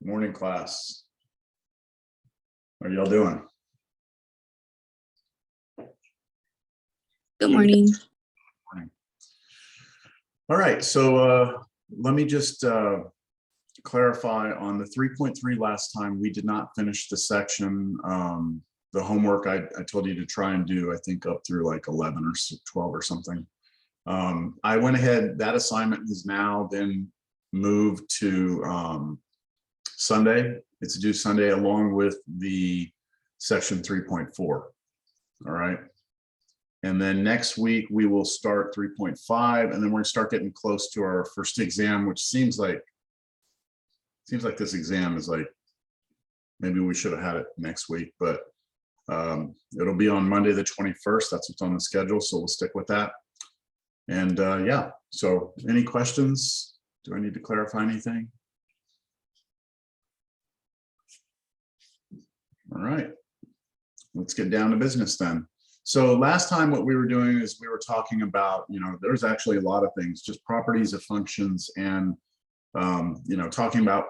Morning, class. How are y'all doing? Good morning. Morning. All right, so let me just clarify on the 3.3 last time. We did not finish the section. The homework I told you to try and do, I think up through like 11 or 12 or something. I went ahead, that assignment has now been moved to Sunday. It's due Sunday along with the section 3.4. All right. And then next week we will start 3.5, and then we're gonna start getting close to our first exam, which seems like this exam is like, maybe we should have had it next week, but it'll be on Monday the 21st. That's what's on the schedule, so we'll stick with that. And yeah, so any questions? Do I need to clarify anything? All right, let's get down to business then. So last time what we were doing is we were talking about, there's actually a lot of things, just properties of functions and, talking about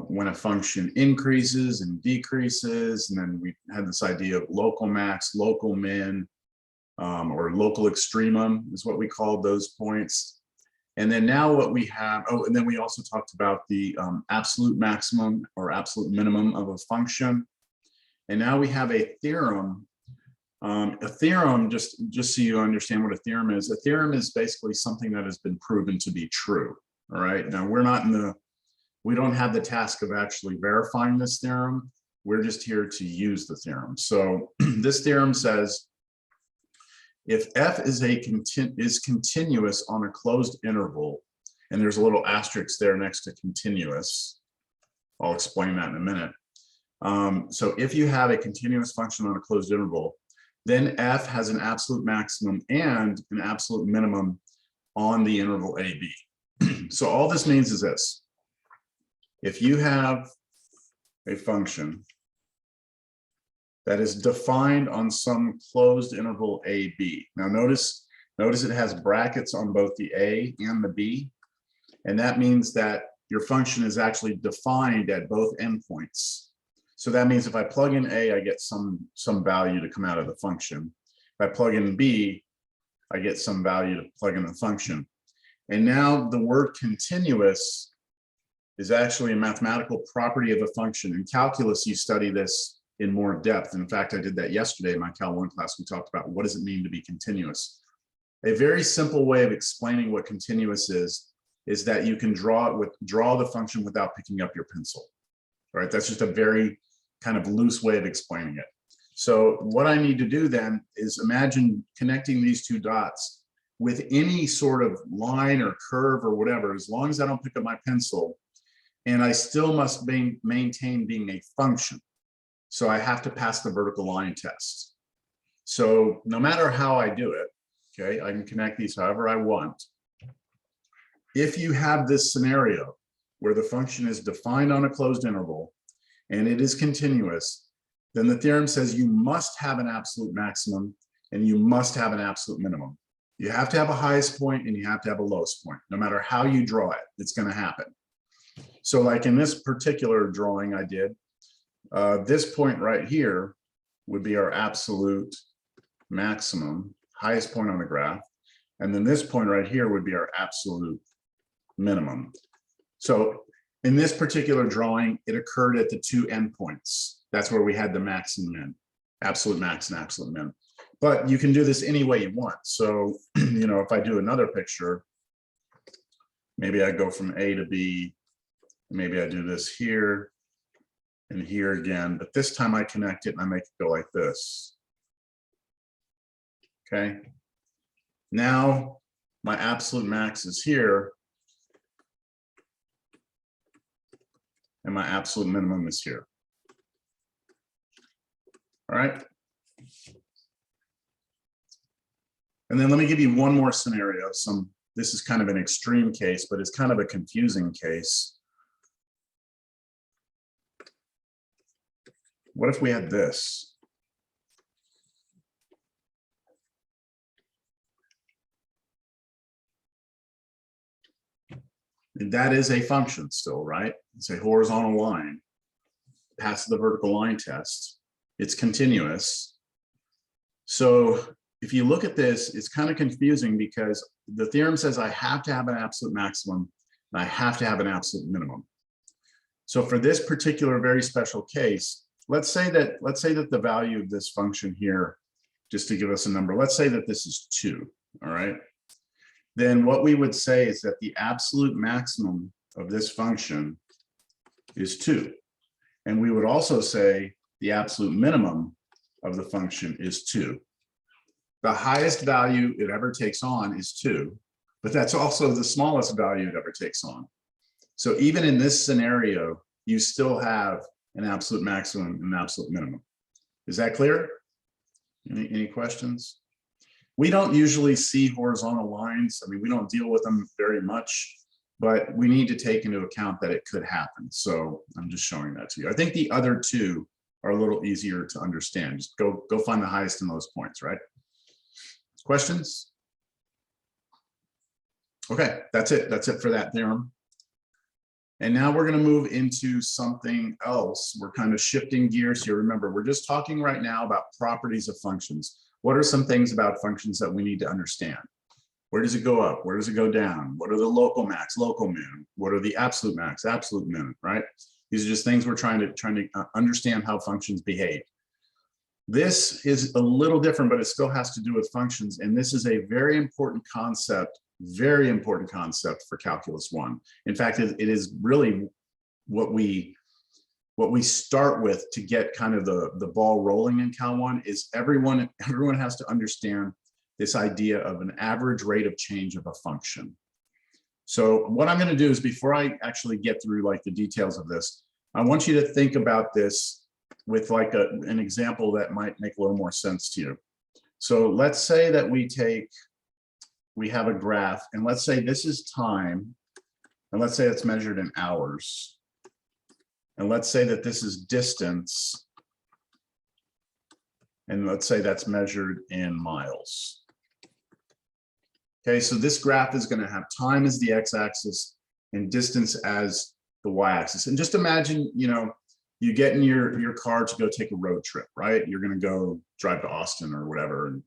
when a function increases and decreases. And then we had this idea of local max, local min, or local extremum is what we called those points. And then now what we have, and then we also talked about the absolute maximum or absolute minimum of a function. And now we have a theorem. A theorem, just so you understand what a theorem is basically something that has been proven to be true. All right. Now we don't have the task of actually verifying this theorem. We're just here to use the theorem. So this theorem says, if f is continuous on a closed interval, and there's a little asterisk there next to continuous, I'll explain that in a minute. So if you have a continuous function on a closed interval, then f has an absolute maximum and an absolute minimum on the interval AB. So all this means is this: if you have a function that is defined on some closed interval AB. Now notice it has brackets on both the A and the B, and that means that your function is actually defined at both endpoints. So that means if I plug in A, I get some value to come out of the function. If I plug in B, I get some value to plug in the function. And now the word continuous is actually a mathematical property of a function. In calculus, you study this in more depth. In fact, I did that yesterday in my Cal 1 class. We talked about what does it mean to be continuous. A very simple way of explaining what continuous is that you can draw the function without picking up your pencil. All right, that's just a very kind of loose way of explaining it. So what I need to do then is imagine connecting these two dots with any sort of line or curve or whatever, as long as I don't pick up my pencil, and I still must maintain being a function. So I have to pass the vertical line test. So no matter how I do it, okay, I can connect these however I want. If you have this scenario where the function is defined on a closed interval and it is continuous, then the theorem says you must have an absolute maximum and you must have an absolute minimum. You have to have a highest point and you have to have a lowest point. No matter how you draw it, it's going to happen. So like in this particular drawing I did, this point right here would be our absolute maximum, highest point on the graph. And then this point right here would be our absolute minimum. So in this particular drawing, it occurred at the two endpoints. That's where we had the max and min, absolute max and absolute min. But you can do this any way you want. So, if I do another picture, maybe I go from A to B, maybe I do this here and here again, but this time I connect it and I make it go like this. Okay. Now my absolute max is here and my absolute minimum is here. All right. And then let me give you one more scenario. This is kind of an extreme case, but it's kind of a confusing case. What if we had this? And that is a function still, right? It's a horizontal line, passes the vertical line test. It's continuous. So if you look at this, it's kind of confusing because the theorem says I have to have an absolute maximum and I have to have an absolute minimum. So for this particular very special case, let's say that the value of this function here, just to give us a number, let's say that this is 2, all right? Then what we would say is that the absolute maximum of this function is 2. And we would also say the absolute minimum of the function is 2. The highest value it ever takes on is 2, but that's also the smallest value it ever takes on. So even in this scenario, you still have an absolute maximum and an absolute minimum. Is that clear? Any questions? We don't usually see horizontal lines. I mean, we don't deal with them very much, but we need to take into account that it could happen. So I'm just showing that to you. I think the other two are a little easier to understand. Just go find the highest in those points, right? Questions? Okay, that's it. That's it for that theorem. And now we're going to move into something else. We're kind of shifting gears here. Remember, we're just talking right now about properties of functions. What are some things about functions that we need to understand? Where does it go up? Where does it go down? What are the local max, local min? What are the absolute max, absolute min, right? These are just things we're trying to understand how functions behave. This is a little different, but it still has to do with functions. And this is a very important concept for Calculus 1. In fact, it is really what we start with to get kind of the ball rolling in Cal 1 is everyone has to understand this idea of an average rate of change of a function. So what I'm going to do is, before I actually get through like the details of this, I want you to think about this with like an example that might make a little more sense to you. So let's say that we have a graph, and let's say this is time, and let's say it's measured in hours. And let's say that this is distance, and let's say that's measured in miles. Okay, so this graph is going to have time as the x-axis and distance as the y-axis. And just imagine, you get in your car to go take a road trip, right? You're going to go drive to Austin or whatever and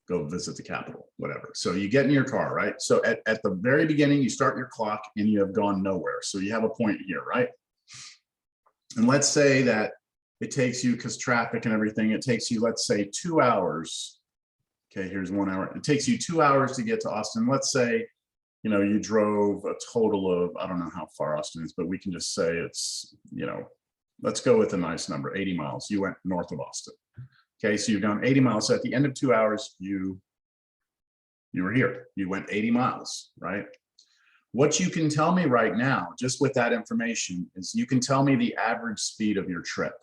go visit the Capitol, whatever. So you get in your car, right? So at the very beginning, you start your clock and you have gone nowhere. So you have a point here, right? And let's say that it takes you, because traffic and everything, it takes you, let's say 2 hours. Okay, here's 1 hour. It takes you 2 hours to get to Austin. Let's say, you drove a total of, I don't know how far Austin is, but we can just say it's, let's go with a nice number, 80 miles. You went north of Austin. Okay, so you've gone 80 miles. So at the end of 2 hours, you were here. You went 80 miles, right? What you can tell me right now, just with that information, is you can tell me the average speed of your trip,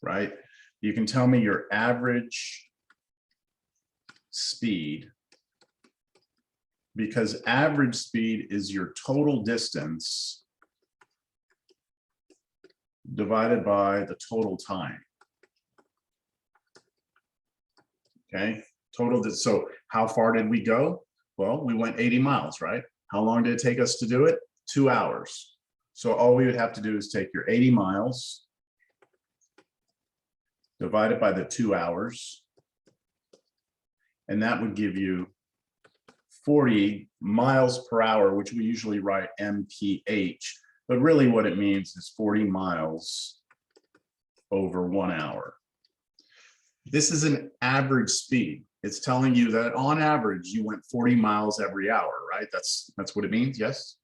right? You can tell me your average speed, because average speed is your total distance divided by the total time. Okay, so how far did we go? Well, we went 80 miles, right? How long did it take us to do it? 2 hours. So all we would have to do is take your 80 miles divided by the 2 hours, and that would give you 40 miles per hour, which we usually write mph, but really what it means is 40 miles over 1 hour. This is an average speed. It's telling you that on average, you went 40 miles every hour, right? That's what it means, yes?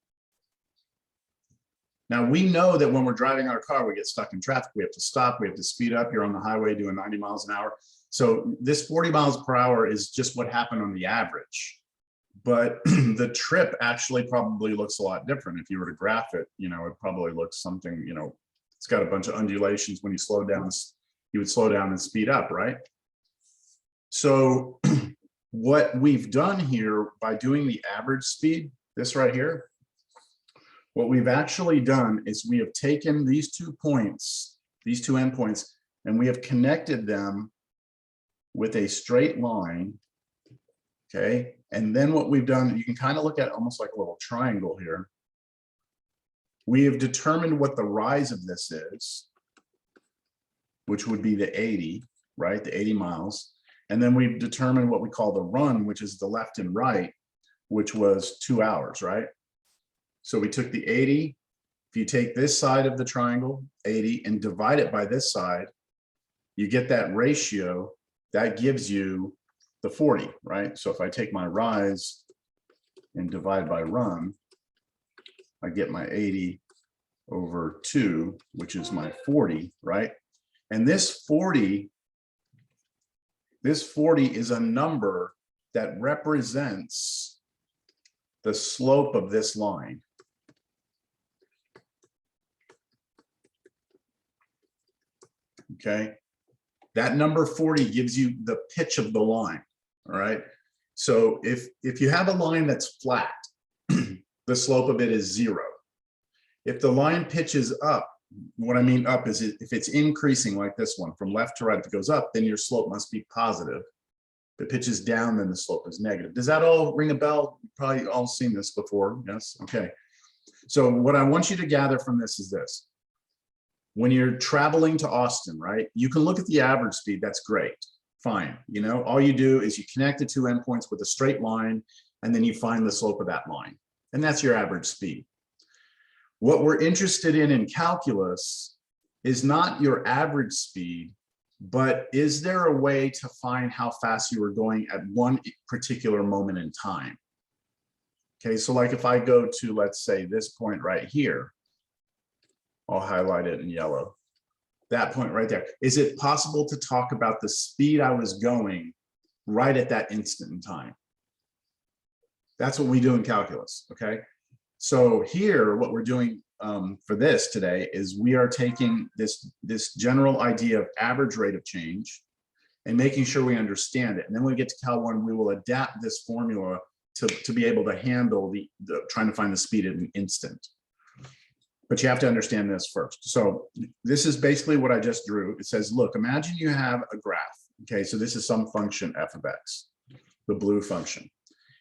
Now, we know that when we're driving our car, we get stuck in traffic. We have to stop, we have to speed up. You're on the highway doing 90 miles an hour. So this 40 miles per hour is just what happened on the average. But the trip actually probably looks a lot different. If you were to graph it, it probably looks something, it's got a bunch of undulations. When you slow down, you would slow down and speed up, right? So what we've done here by doing the average speed, this right here, what we've actually done is we have taken these 2 points, these 2 endpoints, and we have connected them with a straight line, okay? And then what we've done, you can kind of look at almost like a little triangle here. We have determined what the rise of this is, which would be the 80, right? The 80 miles. And then we've determined what we call the run, which is the left and right, which was 2 hours, right? So we took the 80. If you take this side of the triangle, 80, and divide it by this side, you get that ratio. That gives you the 40, right? So if I take my rise and divide by run, I get my 80 over 2, which is my 40, right? And this 40 is a number that represents the slope of this line. Okay, that number 40 gives you the pitch of the line. All right, so if you have a line that's flat, the slope of it is 0. If the line pitches up, what I mean up is if it's increasing like this one from left to right, if it goes up, then your slope must be positive. If it pitches down, then the slope is negative. Does that all ring a bell? You've probably all seen this before. Yes. Okay. So what I want you to gather from this is this. When you're traveling to Austin, right, you can look at the average speed. That's great. Fine. You know, all you do is you connect the two endpoints with a straight line, and then you find the slope of that line. And that's your average speed. What we're interested in calculus is not your average speed, but is there a way to find how fast you were going at one particular moment in time? Okay, so like if I go to, let's say, this point right here, I'll highlight it in yellow. That point right there. Is it possible to talk about the speed I was going right at that instant in time? That's what we do in calculus, okay? So here, what we're doing for this today is we are taking this general idea of average rate of change and making sure we understand it. And then when we get to Cal 1, we will adapt this formula to be able to handle the trying to find the speed at an instant. But you have to understand this first. So this is basically what I just drew. It says, look, imagine you have a graph. Okay, so this is some function f of x, the blue function.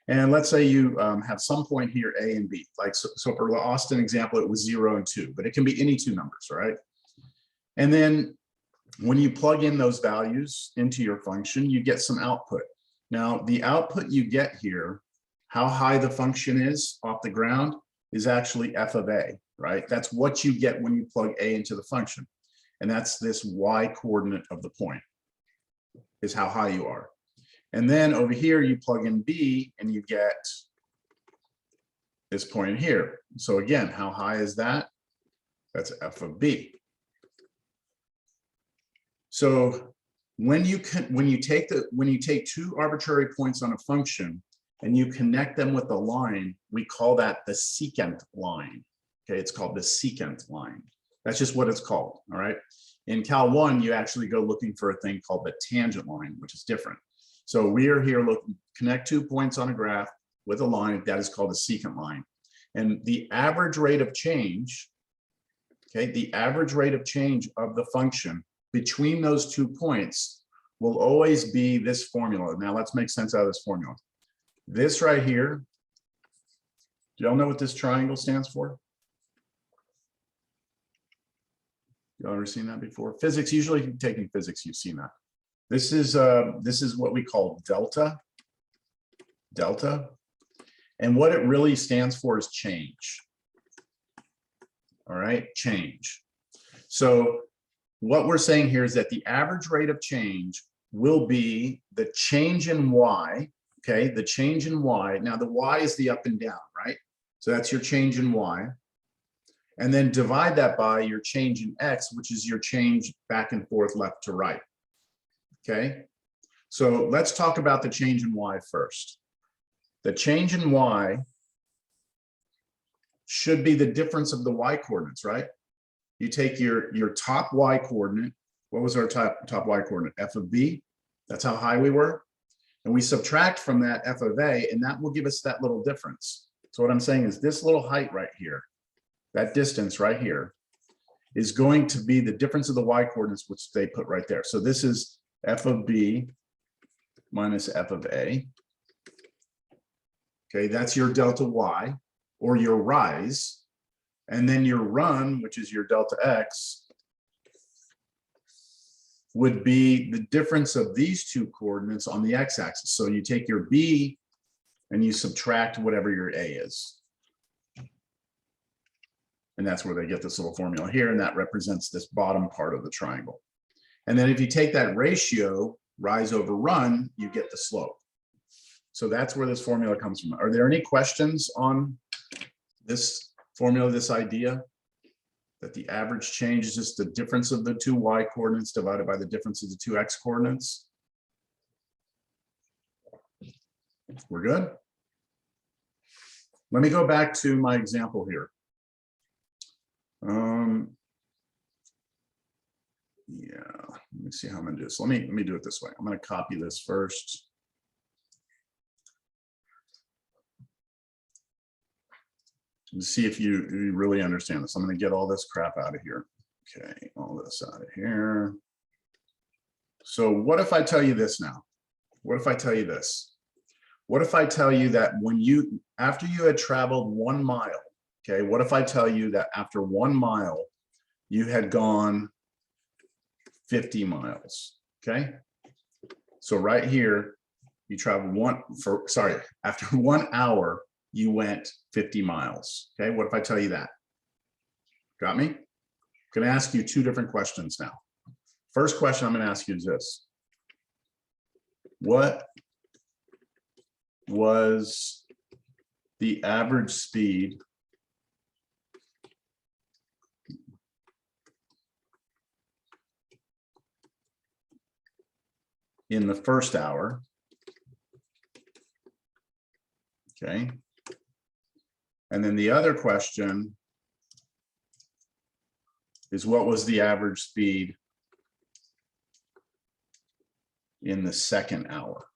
And let's say you have some point here, a and b. Like so for the Austin example, it was 0 and 2, but it can be any two numbers, right? And then when you plug in those values into your function, you get some output. Now, the output you get here, how high the function is off the ground, is actually f of a, right? That's what you get when you plug a into the function. And that's this y coordinate of the point, is how high you are. And then over here, you plug in b and you get this point here. So again, how high is that? That's f of b. So when you take two arbitrary points on a function and you connect them with a line, we call that the secant line. Okay, it's called the secant line. That's just what it's called. All right. In Cal 1, you actually go looking for a thing called the tangent line, which is different. So we are here looking, connect 2 points on a graph with a line that is called a secant line. And the average rate of change, okay, the average rate of change of the function between those 2 points will always be this formula. Now let's make sense out of this formula. This right here, do y'all know what this triangle stands for? Y'all ever seen that before? Physics, usually if you've taken physics, you've seen that. This is what we call delta. And what it really stands for is change. All right, change. So what we're saying here is that the average rate of change will be the change in y, okay, the change in y. Now the y is the up and down, right? So that's your change in y. And then divide that by your change in x, which is your change back and forth left to right. Okay, so let's talk about the change in y first. The change in y should be the difference of the y coordinates, right? You take your top y coordinate. What was our top y coordinate? F of b. That's how high we were. And we subtract from that f of a, and that will give us that little difference. So what I'm saying is this little height right here, that distance right here, is going to be the difference of the y coordinates, which they put right there. So this is f of b minus f of a. Okay, that's your delta y, or your rise. And then your run, which is your delta x, would be the difference of these two coordinates on the x-axis. So you take your b and you subtract whatever your a is. And that's where they get this little formula here, and that represents this bottom part of the triangle. And then if you take that ratio, rise over run, you get the slope. So that's where this formula comes from. Are there any questions on this formula, this idea that the average change is just the difference of the two y coordinates divided by the difference of the two x coordinates? We're good? Let me go back to my example here. Yeah, let me see how I'm gonna do this. Let me do it this way. I'm gonna copy this first. And see if you really understand this. I'm gonna get all this crap out of here. Okay, all this out of here. So what if I tell you this now? What if I tell you this? What if I tell you that when you, after you had traveled 1 mile, okay, what if I tell you that after 1 mile, you had gone 50 miles, okay? So right here, you traveled after 1 hour, you went 50 miles, okay? What if I tell you that? Got me? I'm gonna ask you 2 different questions now. First question I'm gonna ask you is this. What was the average speed in the first hour? Okay. And then the other question is, what was the average speed in the second hour?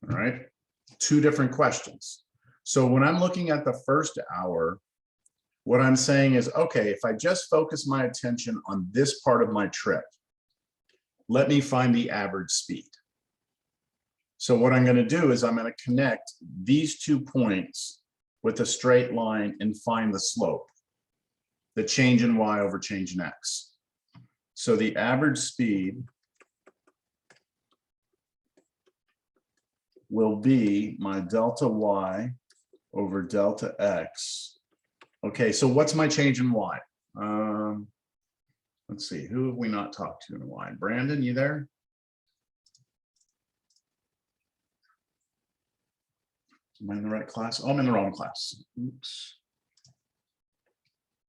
All right, 2 different questions. So when I'm looking at the first hour, what I'm saying is, okay, if I just focus my attention on this part of my trip, let me find the average speed. So what I'm going to do is I'm going to connect these 2 points with a straight line and find the slope, the change in y over change in x. So the average speed will be my delta y over delta x. Okay, so what's my change in y? Let's see, who have we not talked to in y? Brandon, you there? Am I in the right class? Oh, I'm in the wrong class. Oops.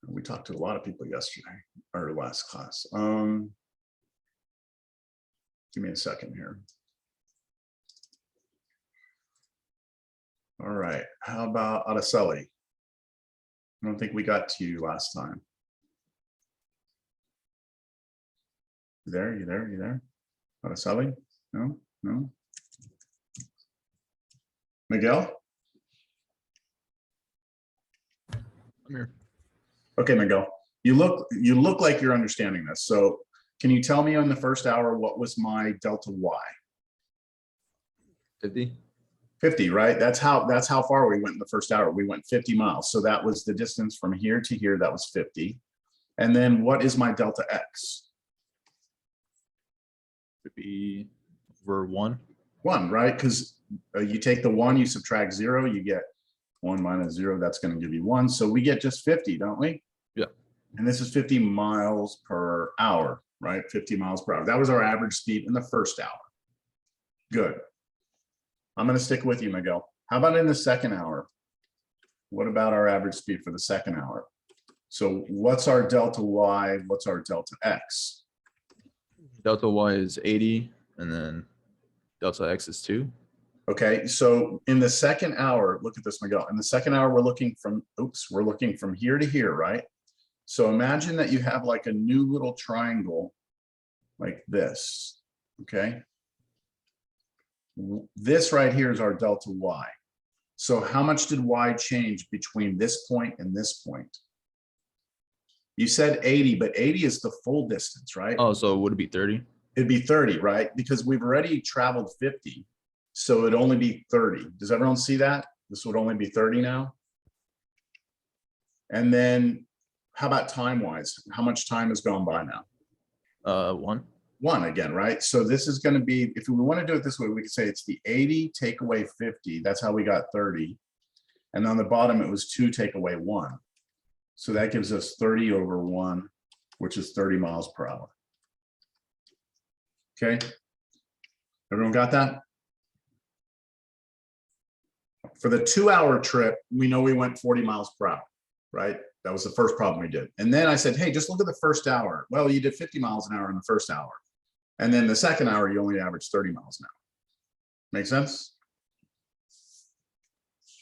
We talked to a lot of people yesterday, or last class. Give me a second here. All right, how about Araceli? I don't think we got to you last time. You there, you there, you there? Araceli? No, no. Miguel? I'm here. Okay, Miguel, you look like you're understanding this. So can you tell me in the first hour, what was my delta y? 50. 50, right? That's how far we went in the first hour. We went 50 miles. So that was the distance from here to here. That was 50. And then what is my delta x? Would be over 1. 1, right? Because you take the 1, you subtract 0, you get 1 minus 0. That's going to give you 1. So we get just 50, don't we? Yeah. And this is 50 miles per hour, right? 50 miles per hour. That was our average speed in the first hour. Good. I'm going to stick with you, Miguel. How about in the second hour? What about our average speed for the second hour? So what's our delta y? What's our delta x? Delta y is 80, and then delta x is 2. Okay, so in the second hour, look at this, Miguel. In the second hour, we're looking from here to here, right? So imagine that you have like a new little triangle like this, okay? This right here is our delta y. So how much did y change between this point and this point? You said 80, but 80 is the full distance, right? Oh, so would it be 30? It'd be 30, right? Because we've already traveled 50. So it'd only be 30. Does everyone see that? This would only be 30 now. And then how about time-wise? How much time has gone by now? 1. 1 again, right? So this is going to be, if we want to do it this way, we could say it's the 80 take away 50. That's how we got 30. And on the bottom, it was 2 take away 1. So that gives us 30 over 1, which is 30 miles per hour. Okay. Everyone got that? For the 2-hour trip, we know we went 40 miles per hour, right? That was the first problem we did. And then I said, hey, just look at the first hour. Well, you did 50 miles an hour in the first hour. And then the second hour, you only averaged 30 miles an hour. Make sense?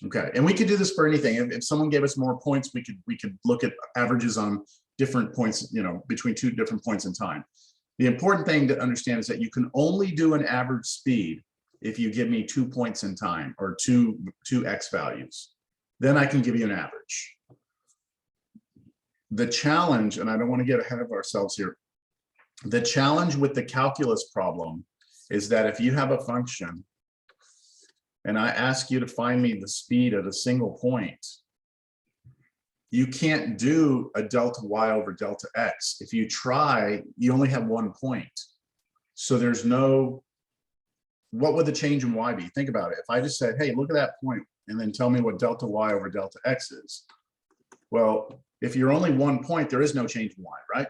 Okay, and we could do this for anything. If someone gave us more points, we could look at averages on different points, you know, between 2 different points in time. The important thing to understand is that you can only do an average speed if you give me 2 points in time or two X values. Then I can give you an average. The challenge, and I don't want to get ahead of ourselves here, the challenge with the calculus problem is that if you have a function and I ask you to find me the speed at a single point, you can't do a delta y over delta x. If you try, you only have 1 point. So there's no, what would the change in y be? Think about it. If I just said, hey, look at that point, and then tell me what delta y over delta x is. Well, if you're only 1 point, there is no change in y, right?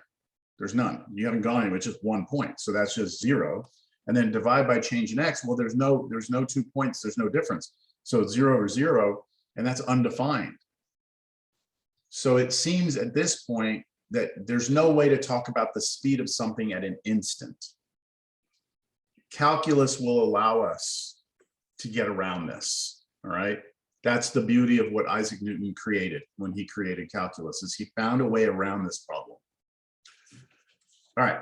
There's none. You haven't gone anywhere, it's just 1 point. So that's just 0. And then divide by change in x. Well, there's no 2 points, there's no difference. So it's 0 over 0, and that's undefined. So it seems at this point that there's no way to talk about the speed of something at an instant. Calculus will allow us to get around this, all right? That's the beauty of what Isaac Newton created when he created calculus, is he found a way around this problem. All right,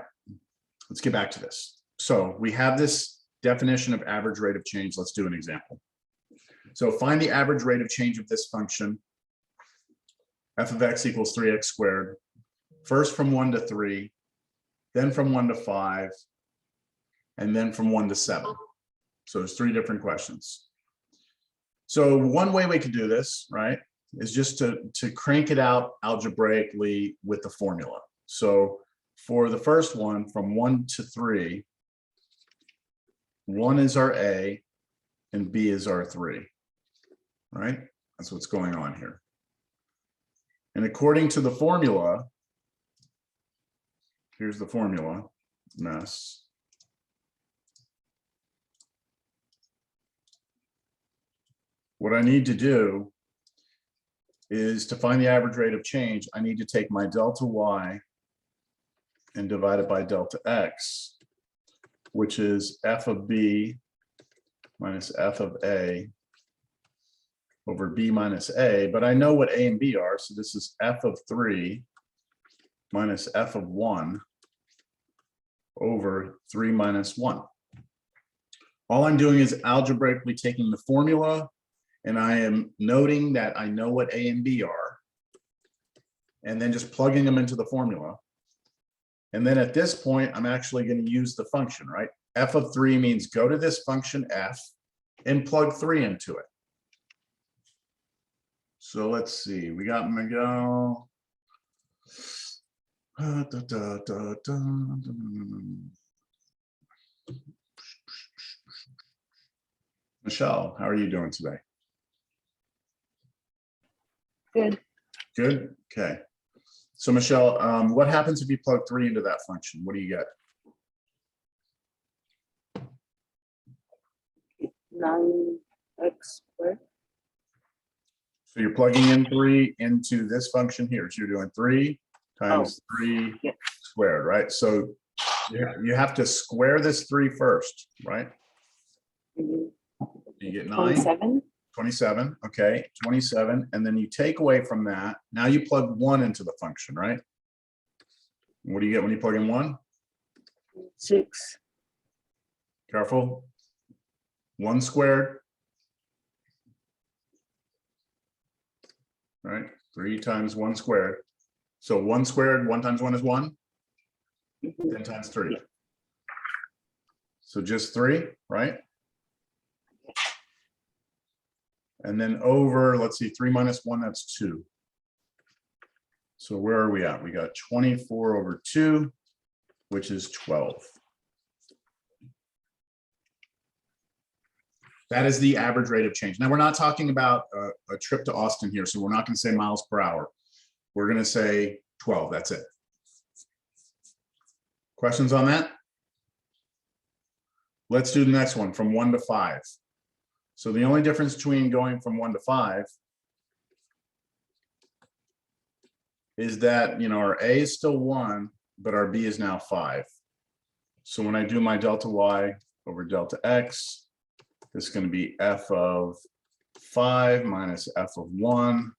let's get back to this. So we have this definition of average rate of change. Let's do an example. So find the average rate of change of this function, f of x equals 3x squared, first from 1 to 3, then from 1 to 5, and then from 1 to 7. So there's 3 different questions. So one way we could do this, right, is just to crank it out algebraically with the formula. So for the first one, from 1 to 3, 1 is our a and b is our 3, right? That's what's going on here. And according to the formula, here's the formula, mess. What I need to do is to find the average rate of change, I need to take my delta y and divide it by delta x, which is f of b minus f of a over b minus a, but I know what a and b are, so this is f of 3 minus f of 1 over 3 minus 1. All I'm doing is algebraically taking the formula, and I am noting that I know what a and b are, and then just plugging them into the formula. And then at this point, I'm actually going to use the function, right? F of 3 means go to this function f and plug 3 into it. So let's see, we got Miguel. Michelle, how are you doing today? Good. Good, okay. So Michelle, what happens if you plug 3 into that function? What do you get? 9x squared. So you're plugging in 3 into this function here. So you're doing 3 times 3 yeah. squared, right? So you have to square this 3 first, right? Mhm. You get 9. 27. 27, okay, 27, and then you take away from that. Now you plug 1 into the function, right? What do you get when you plug in 1? 6. Careful. 1 squared. Right, 3 times 1 squared. So 1 squared, 1 times 1 is 1, Mhm. 10 times 3. Yeah. So just 3, right? And then over, let's see, 3 minus 1, that's 2. So where are we at? We got 24 over 2, which is 12. That is the average rate of change. Now, we're not talking about a trip to Austin here, so we're not going to say miles per hour. We're going to say 12. That's it. Questions on that? Let's do the next one, from 1 to 5. So the only difference between going from 1 to 5 is that, you know, our A is still 1, but our B is now 5. So when I do my delta Y over delta X, it's going to be F of 5 minus F of 1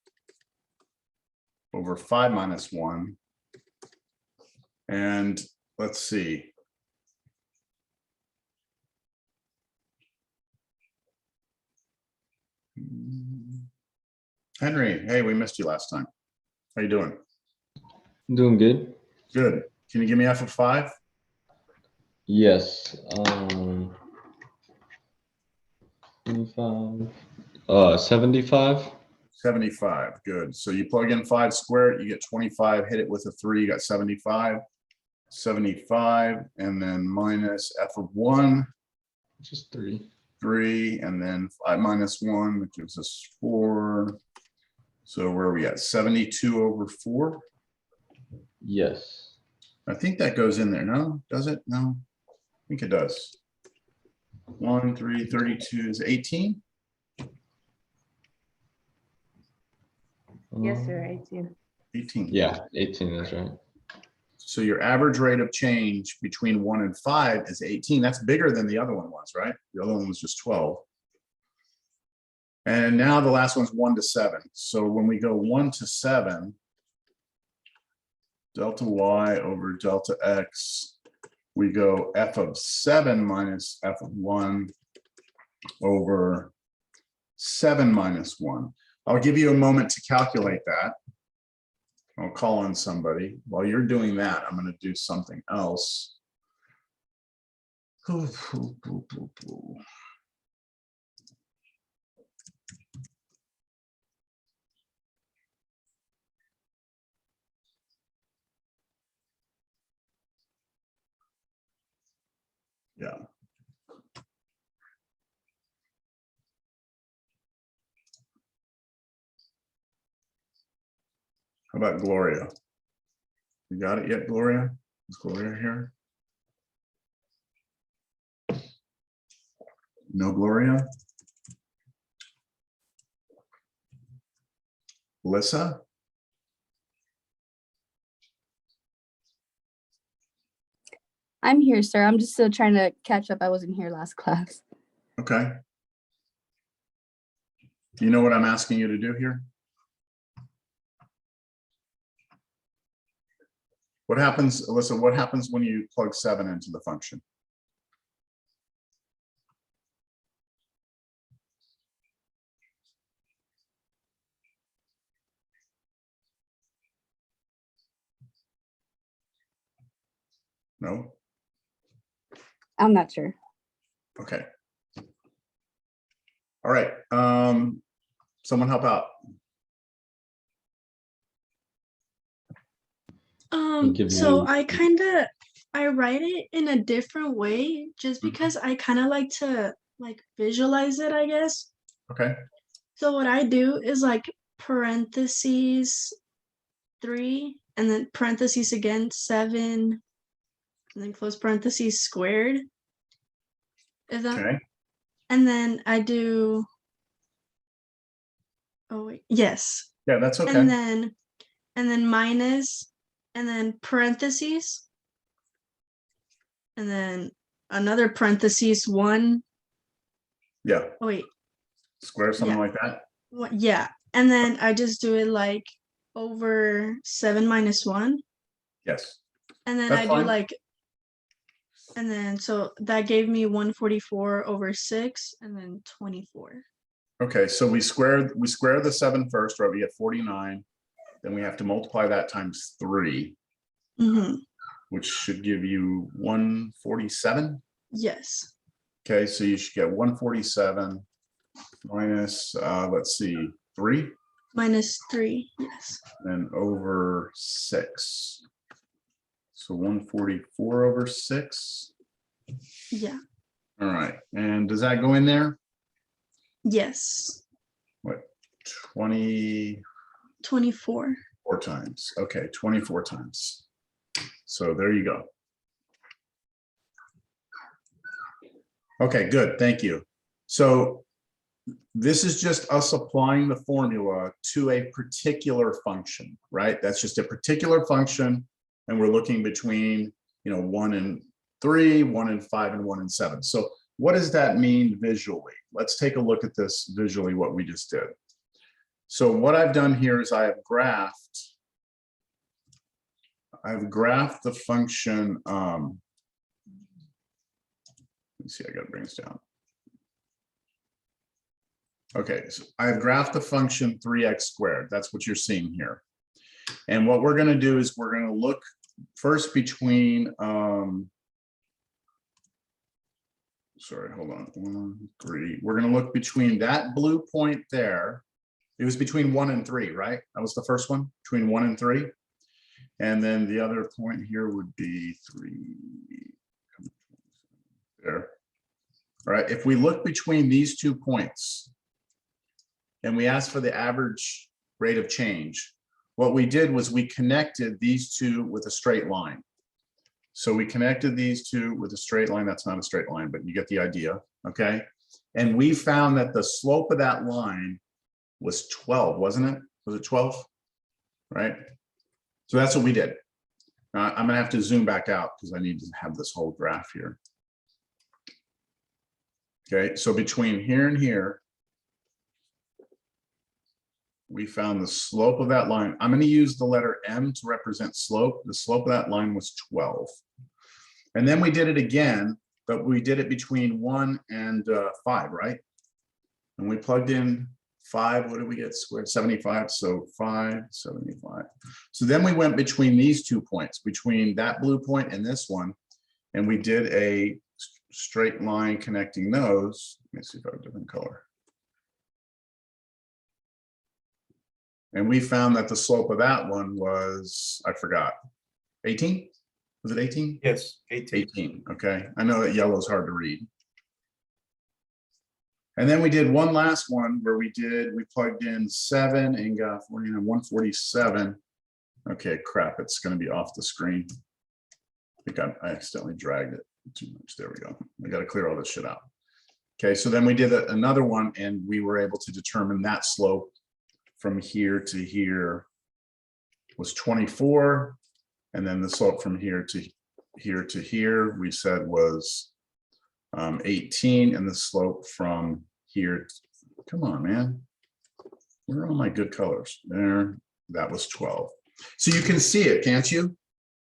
over 5 minus 1. And let's see. Henry, hey, we missed you last time. How you doing? Doing good. Good. Can you give me F of 5? Yes. 75. 75. Good. So you plug in 5 squared, you get 25, hit it with a 3, you got 75. 75, and then minus F of 1, Just 3. 3, and then 5 minus 1, that gives us 4. So where are we at? 72 over 4. Yes. I think that goes in there. No, does it? No, I think it does. 1, 3, 32 is 18. Yes, sir, 18. 18. Yeah, 18 is right. So your average rate of change between 1 and 5 is 18. That's bigger than the other one was, right? The other one was just 12. And now the last one's 1 to 7. So when we go 1 to 7, delta Y over delta X, we go F of 7 minus F of 1 over 7 minus 1. I'll give you a moment to calculate that. I'll call on somebody. While you're doing that, I'm going to do something else. Yeah. How about Gloria? You got it yet, Gloria? Is Gloria here? No, Gloria? Melissa? I'm here, sir. I'm just still trying to catch up. I wasn't here last class. Okay. You know what I'm asking you to do here? What happens, Alyssa, what happens when you plug 7 into the function? No? I'm not sure. Okay. All right. Someone help out. give So you- I write it in a different way just because I kind of like to visualize it, I guess. Okay. So what I do is parentheses 3 and then parentheses again 7 and then close parentheses squared. Is that? Okay. And then I do. Oh wait, yes. Yeah, that's okay. And then minus and then parentheses and then another parentheses 1. Yeah. Oh wait, Square, something Yeah. like that. what? Yeah, and then I just do it over 7 minus 1, Yes. and then That's I fine. do and then so that gave me 144 over 6, and then 24. Okay, so we square the 7 first, right? We get 49. Then we have to multiply that times 3, Mm-hmm. which should give you 147. Yes. Okay, so you should get 147 minus, let's see, 3. -3, yes. and over 6. So 144 over 6. Yeah, All right, and does that go in there? yes. What, 24 24. times? Okay, 24 times. So there you go. Okay, good, thank you. So this is just us applying the formula to a particular function, right? That's just a particular function, and we're looking between, 1 and 3, 1 and 5, and 1 and 7. So what does that mean visually? Let's take a look at this visually, what we just did. So what I've done here is I've graphed the function. Let's see, I gotta bring this down. Okay, so I've graphed the function 3x squared. That's what you're seeing here. And what we're gonna do is we're gonna look first between, sorry, hold on, 1, 3. We're gonna look between that blue point there. It was between 1 and 3, right? That was the first one, between 1 and 3. And then the other point here would be 3. There. All right, if we look between these 2 points and we ask for the average rate of change, what we did was we connected these 2 with a straight line. So we connected these 2 with a straight line. That's not a straight line, but you get the idea, okay? And we found that the slope of that line was 12, wasn't it? Was it 12? Right? So that's what we did. I'm gonna have to zoom back out because I need to have this whole graph here. Okay, so between here and here, we found the slope of that line. I'm going to use the letter M to represent slope. The slope of that line was 12. And then we did it again, but we did it between 1 and 5, right? And we plugged in 5, what did we get squared? 75, so 5, 75. So then we went between these 2 points, between that blue point and this one, and we did a straight line connecting those. Let me see if I have a different color. And we found that the slope of that one was, I forgot, 18? Was it 18? Yes, 18. 18, okay. I know that yellow is hard to read. And then we did one last one where we plugged in 7 and got 147. Okay, crap, it's gonna be off the screen. I think I accidentally dragged it too much. There we go. I got to clear all this shit out. Okay, so then we did another one and we were able to determine that slope from here to here was 24. And then the slope from here to here, we said was 18. And the slope from here, come on, man. Where are all my good colors? There, that was 12. So you can see it, can't you?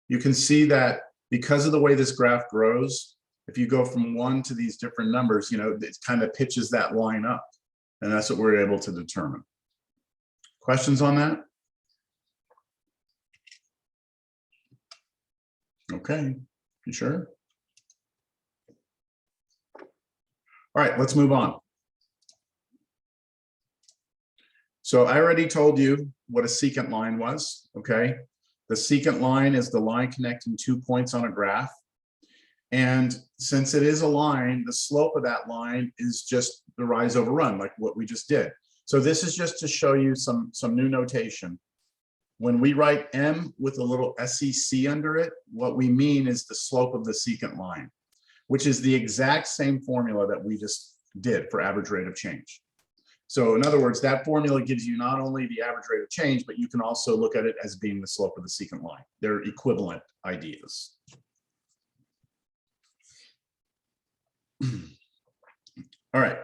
You can see that because of the way this graph grows, if you go from 1 to these different numbers, it kind of pitches that line up. And that's what we're able to determine. Questions on that? Okay, you sure? All right, let's move on. So I already told you what a secant line was, okay? The secant line is the line connecting 2 points on a graph. And since it is a line, the slope of that line is just the rise over run, like what we just did. So this is just to show you some new notation. When we write M with a little SEC under it, what we mean is the slope of the secant line, which is the exact same formula that we just did for average rate of change. So in other words, that formula gives you not only the average rate of change, but you can also look at it as being the slope of the secant line. They're equivalent ideas. All right.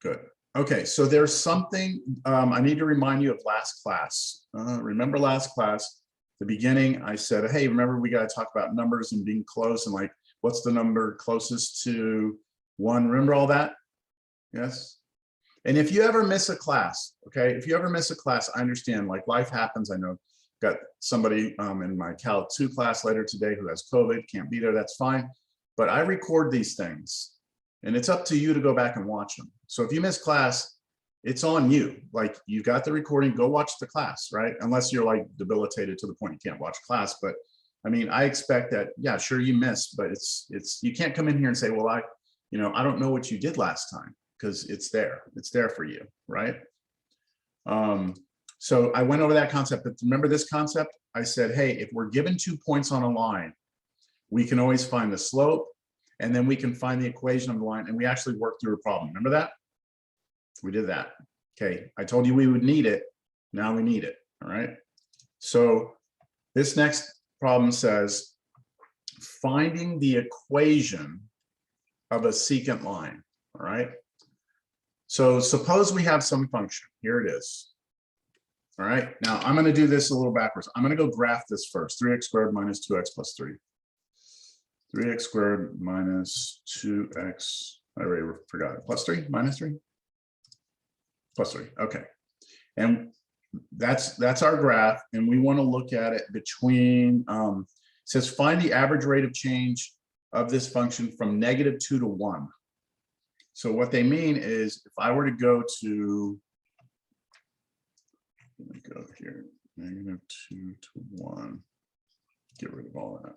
Good. Okay, so there's something I need to remind you of last class. Remember last class, the beginning, I said, hey, remember we got to talk about numbers and being close and like, what's the number closest to 1? Remember all that? Yes. And if you ever miss a class, okay, if you ever miss a class, I understand, like life happens. I know got somebody in my Cal 2 class later today who has COVID, can't be there, that's fine. But I record these things and it's up to you to go back and watch them. So if you miss class, it's on you. Like, you got the recording, go watch the class, right? Unless you're like debilitated to the point you can't watch class. But I mean, I expect that, yeah, sure, you missed, but it's, you can't come in here and say, well, I don't know what you did last time, because it's there for you, right? So I went over that concept, but remember this concept? I said, hey, if we're given 2 points on a line, we can always find the slope, and then we can find the equation of the line, and we actually worked through a problem. Remember that? We did that. Okay, I told you we would need it. Now we need it, all right? So this next problem says, finding the equation of a secant line, all right? So suppose we have some function. Here it is. All right, now I'm going to do this a little backwards. I'm going to go graph this first. 3x squared minus 2x plus 3. 3x squared minus 2x, I already forgot it. Plus 3, minus 3? Plus 3, okay. And that's our graph, and we want to look at it between, it says find the average rate of change of this function from -2 to 1. So what they mean is, if I were to go to, let me go here, -2 to 1, get rid of all that.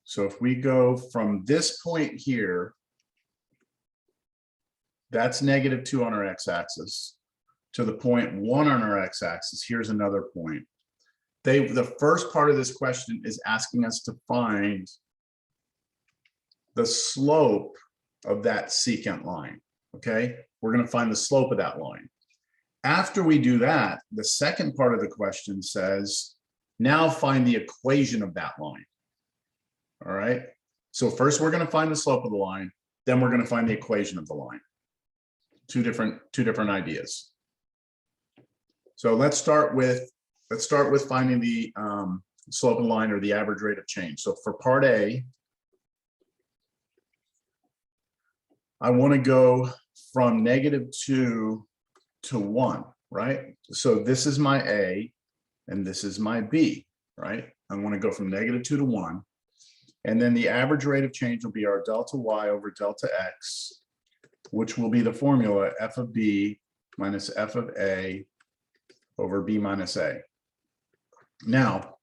So if we go from this point here, that's -2 on our x-axis, to the point 1 on our x-axis. Here's another point. The first part of this question is asking us to find the slope of that secant line. Okay, we're going to find the slope of that line. After we do that, the second part of the question says, now find the equation of that line. All right, so first we're going to find the slope of the line, then we're going to find the equation of the line. Two different ideas. So let's start with finding the slope of the line, or the average rate of change. So for part A, I want to go from -2 to 1, right? So this is my A and this is my B, right? I want to go from -2 to 1. And then the average rate of change will be our delta Y over delta X, which will be the formula f of B minus f of A over B minus A. Now,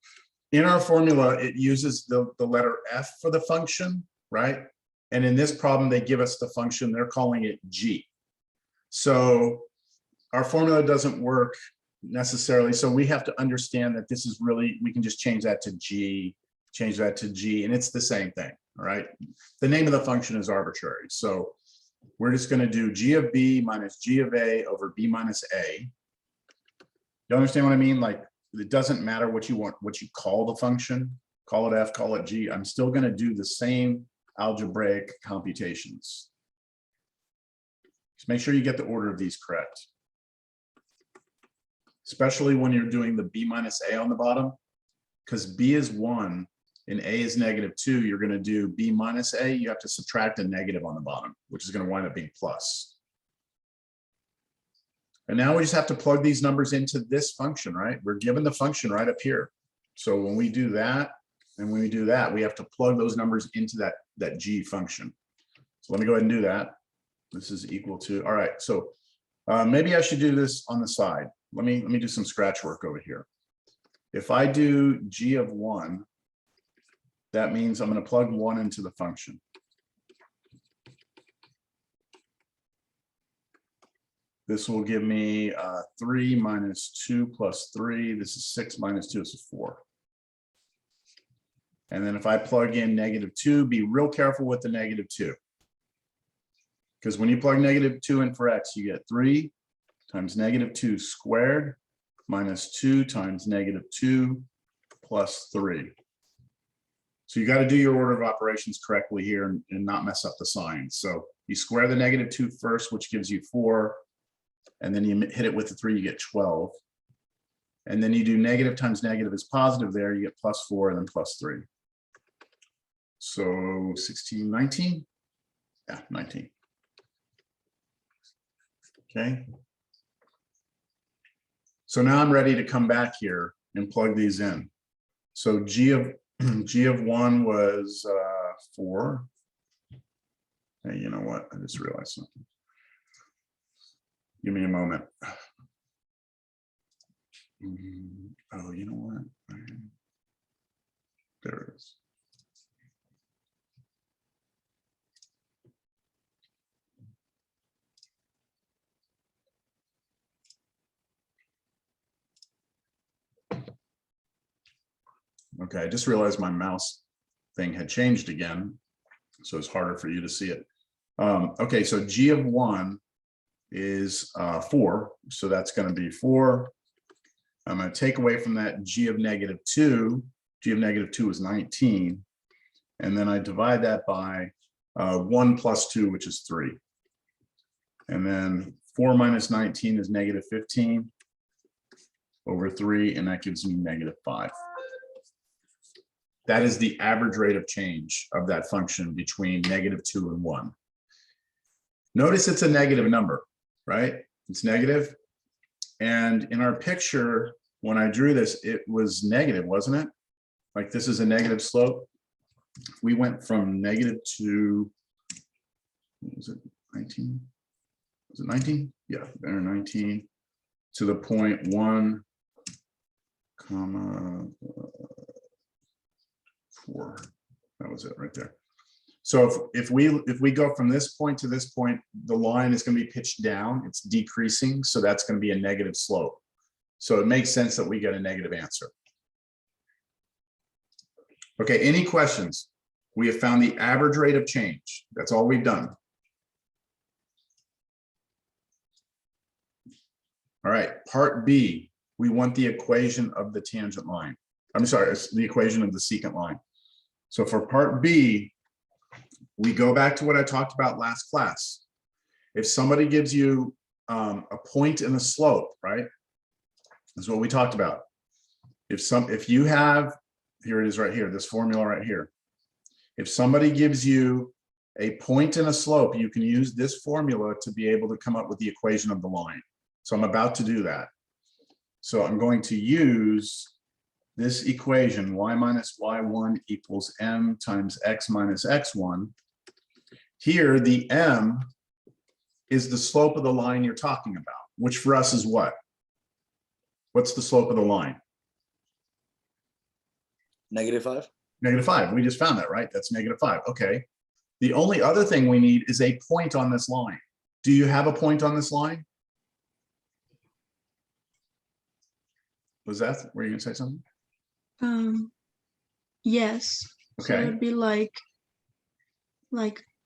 in our formula, it uses the letter F for the function, right? And in this problem, they give us the function, they're calling it G. So our formula doesn't work necessarily. So we have to understand that this is really, we can just change that to G, change that to G, and it's the same thing, all right? The name of the function is arbitrary. So we're just going to do G of B minus G of A over B minus A. You understand what I mean? Like, it doesn't matter what you want, what you call the function, call it F, call it G. I'm still going to do the same algebraic computations. Just make sure you get the order of these correct. Especially when you're doing the B minus A on the bottom, because B is 1 and A is -2, you're going to do B minus A, you have to subtract a negative on the bottom, which is going to wind up being plus. And now we just have to plug these numbers into this function, right? We're given the function right up here. So when we do that, and when we do that, we have to plug those numbers into that G function. So let me go ahead and do that. This is equal to, all right, so maybe I should do this on the side. Let me do some scratch work over here. If I do G of 1, that means I'm going to plug 1 into the function. This will give me 3 minus 2 plus 3. This is 6 minus 2, this is 4. And then if I plug in -2, be real careful with the -2. Because when you plug -2 in for X, you get 3 times -2 squared minus 2 times -2 plus 3. So you got to do your order of operations correctly here and not mess up the signs. So you square the -2 first, which gives you 4. And then you hit it with the 3, you get 12. And then you do negative times negative is positive there, you get plus 4 and then plus 3. So 16, 19? Yeah, 19. Okay. So now I'm ready to come back here and plug these in. So G of 1 was 4. Hey, you know what? I just realized something. Give me a moment. Oh, you know what? There it is. Okay, I just realized my mouse thing had changed again, so it's harder for you to see it. Okay, so G of 1 is 4, so that's going to be 4. I'm going to take away from that G of negative 2. G of negative 2 is 19. And then I divide that by 1 plus 2, which is 3. And then 4 minus 19 is negative 15 over 3, and that gives me negative 5. That is the average rate of change of that function between negative 2 and 1. Notice it's a negative number, right? It's negative. And in our picture, when I drew this, it was negative, wasn't it? Like this is a negative slope. We went from negative to, what was it, 19? Was it 19? Yeah, there, 19 to the point 1, comma, 4. That was it right there. So if we go from this point to this point, the line is going to be pitched down. It's decreasing, so that's going to be a negative slope. So it makes sense that we get a negative answer. Okay, any questions? We have found the average rate of change. That's all we've done. All right, part B, we want the equation of the tangent line. I'm sorry, it's the equation of the secant line. So for part B, we go back to what I talked about last class. If somebody gives you a point and a slope, right? That's what we talked about. If you have, here it is right here, this formula right here. If somebody gives you a point and a slope, you can use this formula to be able to come up with the equation of the line. So I'm about to do that. So I'm going to use this equation, y minus y1 equals m times x minus x1. Here, the m is the slope of the line you're talking about, which for us is what? What's the slope of the line? -5. -5. We just found that, right? That's -5. Okay. The only other thing we need is a point on this line. Do you have a point on this line? Was that, were you gonna say something? Yes. So Okay. it'd be like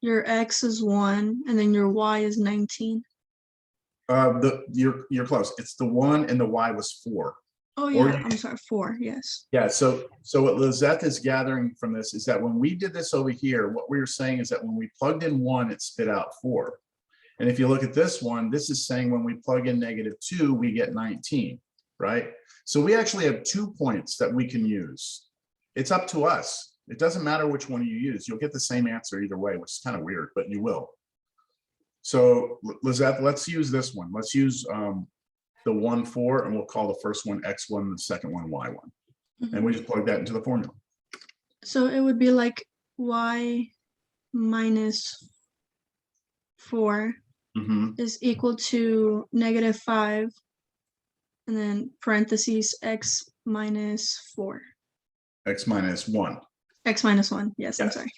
your x is 1 and then your y is 19. You're close. It's the 1 and the y was 4. Oh Or yeah, you- I'm sorry, 4, yes. Yeah, so what Lizette is gathering from this is that when we did this over here, what we were saying is that when we plugged in 1, it spit out 4. And if you look at this one, this is saying when we plug in -2, we get 19, right? So we actually have 2 points that we can use. It's up to us. It doesn't matter which one you use. You'll get the same answer either way, which is kind of weird, but you will. So Lizette, let's use this one. Let's use the 1, 4, and we'll call the first one x1, the second one y1. And we just plug that into the formula. So it would be like y minus 4 Mhm. is equal to -5, and then parentheses x minus 4. X minus 1. X minus 1, yes, I'm Yes. sorry.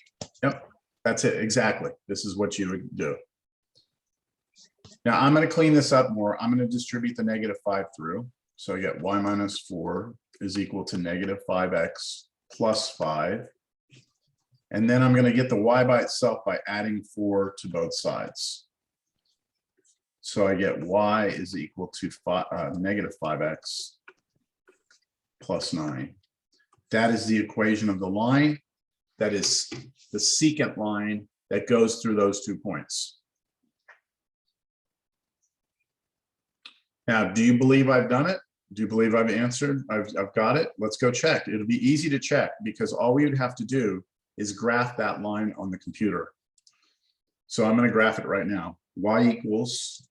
Yep, that's it, exactly. This is what you would do. Now I'm going to clean this up more. I'm going to distribute the -5 through. So I get y minus 4 is equal to -5x plus 5. And then I'm going to get the y by itself by adding 4 to both sides. So I get y is equal to -5x plus 9. That is the equation of the line. That is the secant line that goes through those 2 points. Now, do you believe I've done it? Do you believe I've answered? I've got it. Let's go check. It'll be easy to check because all we would have to do is graph that line on the computer. So I'm going to graph it right now. Y equals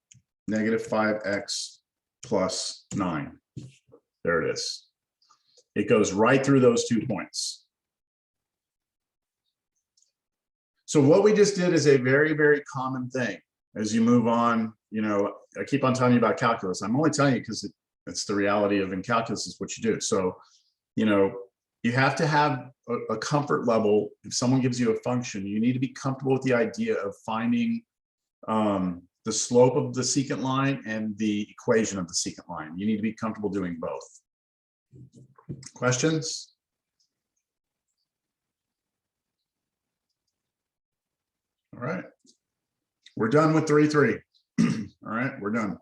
-5x plus 9. There it is. It goes right through those 2 points. So what we just did is a very, very common thing as you move on. You know, I keep on telling you about calculus. I'm only telling you because it's the reality of in calculus is what you do. So, you know, you have to have a comfort level. If someone gives you a function, you need to be comfortable with the idea of finding the slope of the secant line and the equation of the secant line. You need to be comfortable doing both. Questions? All right. We're done with 3-3. All right, we're done.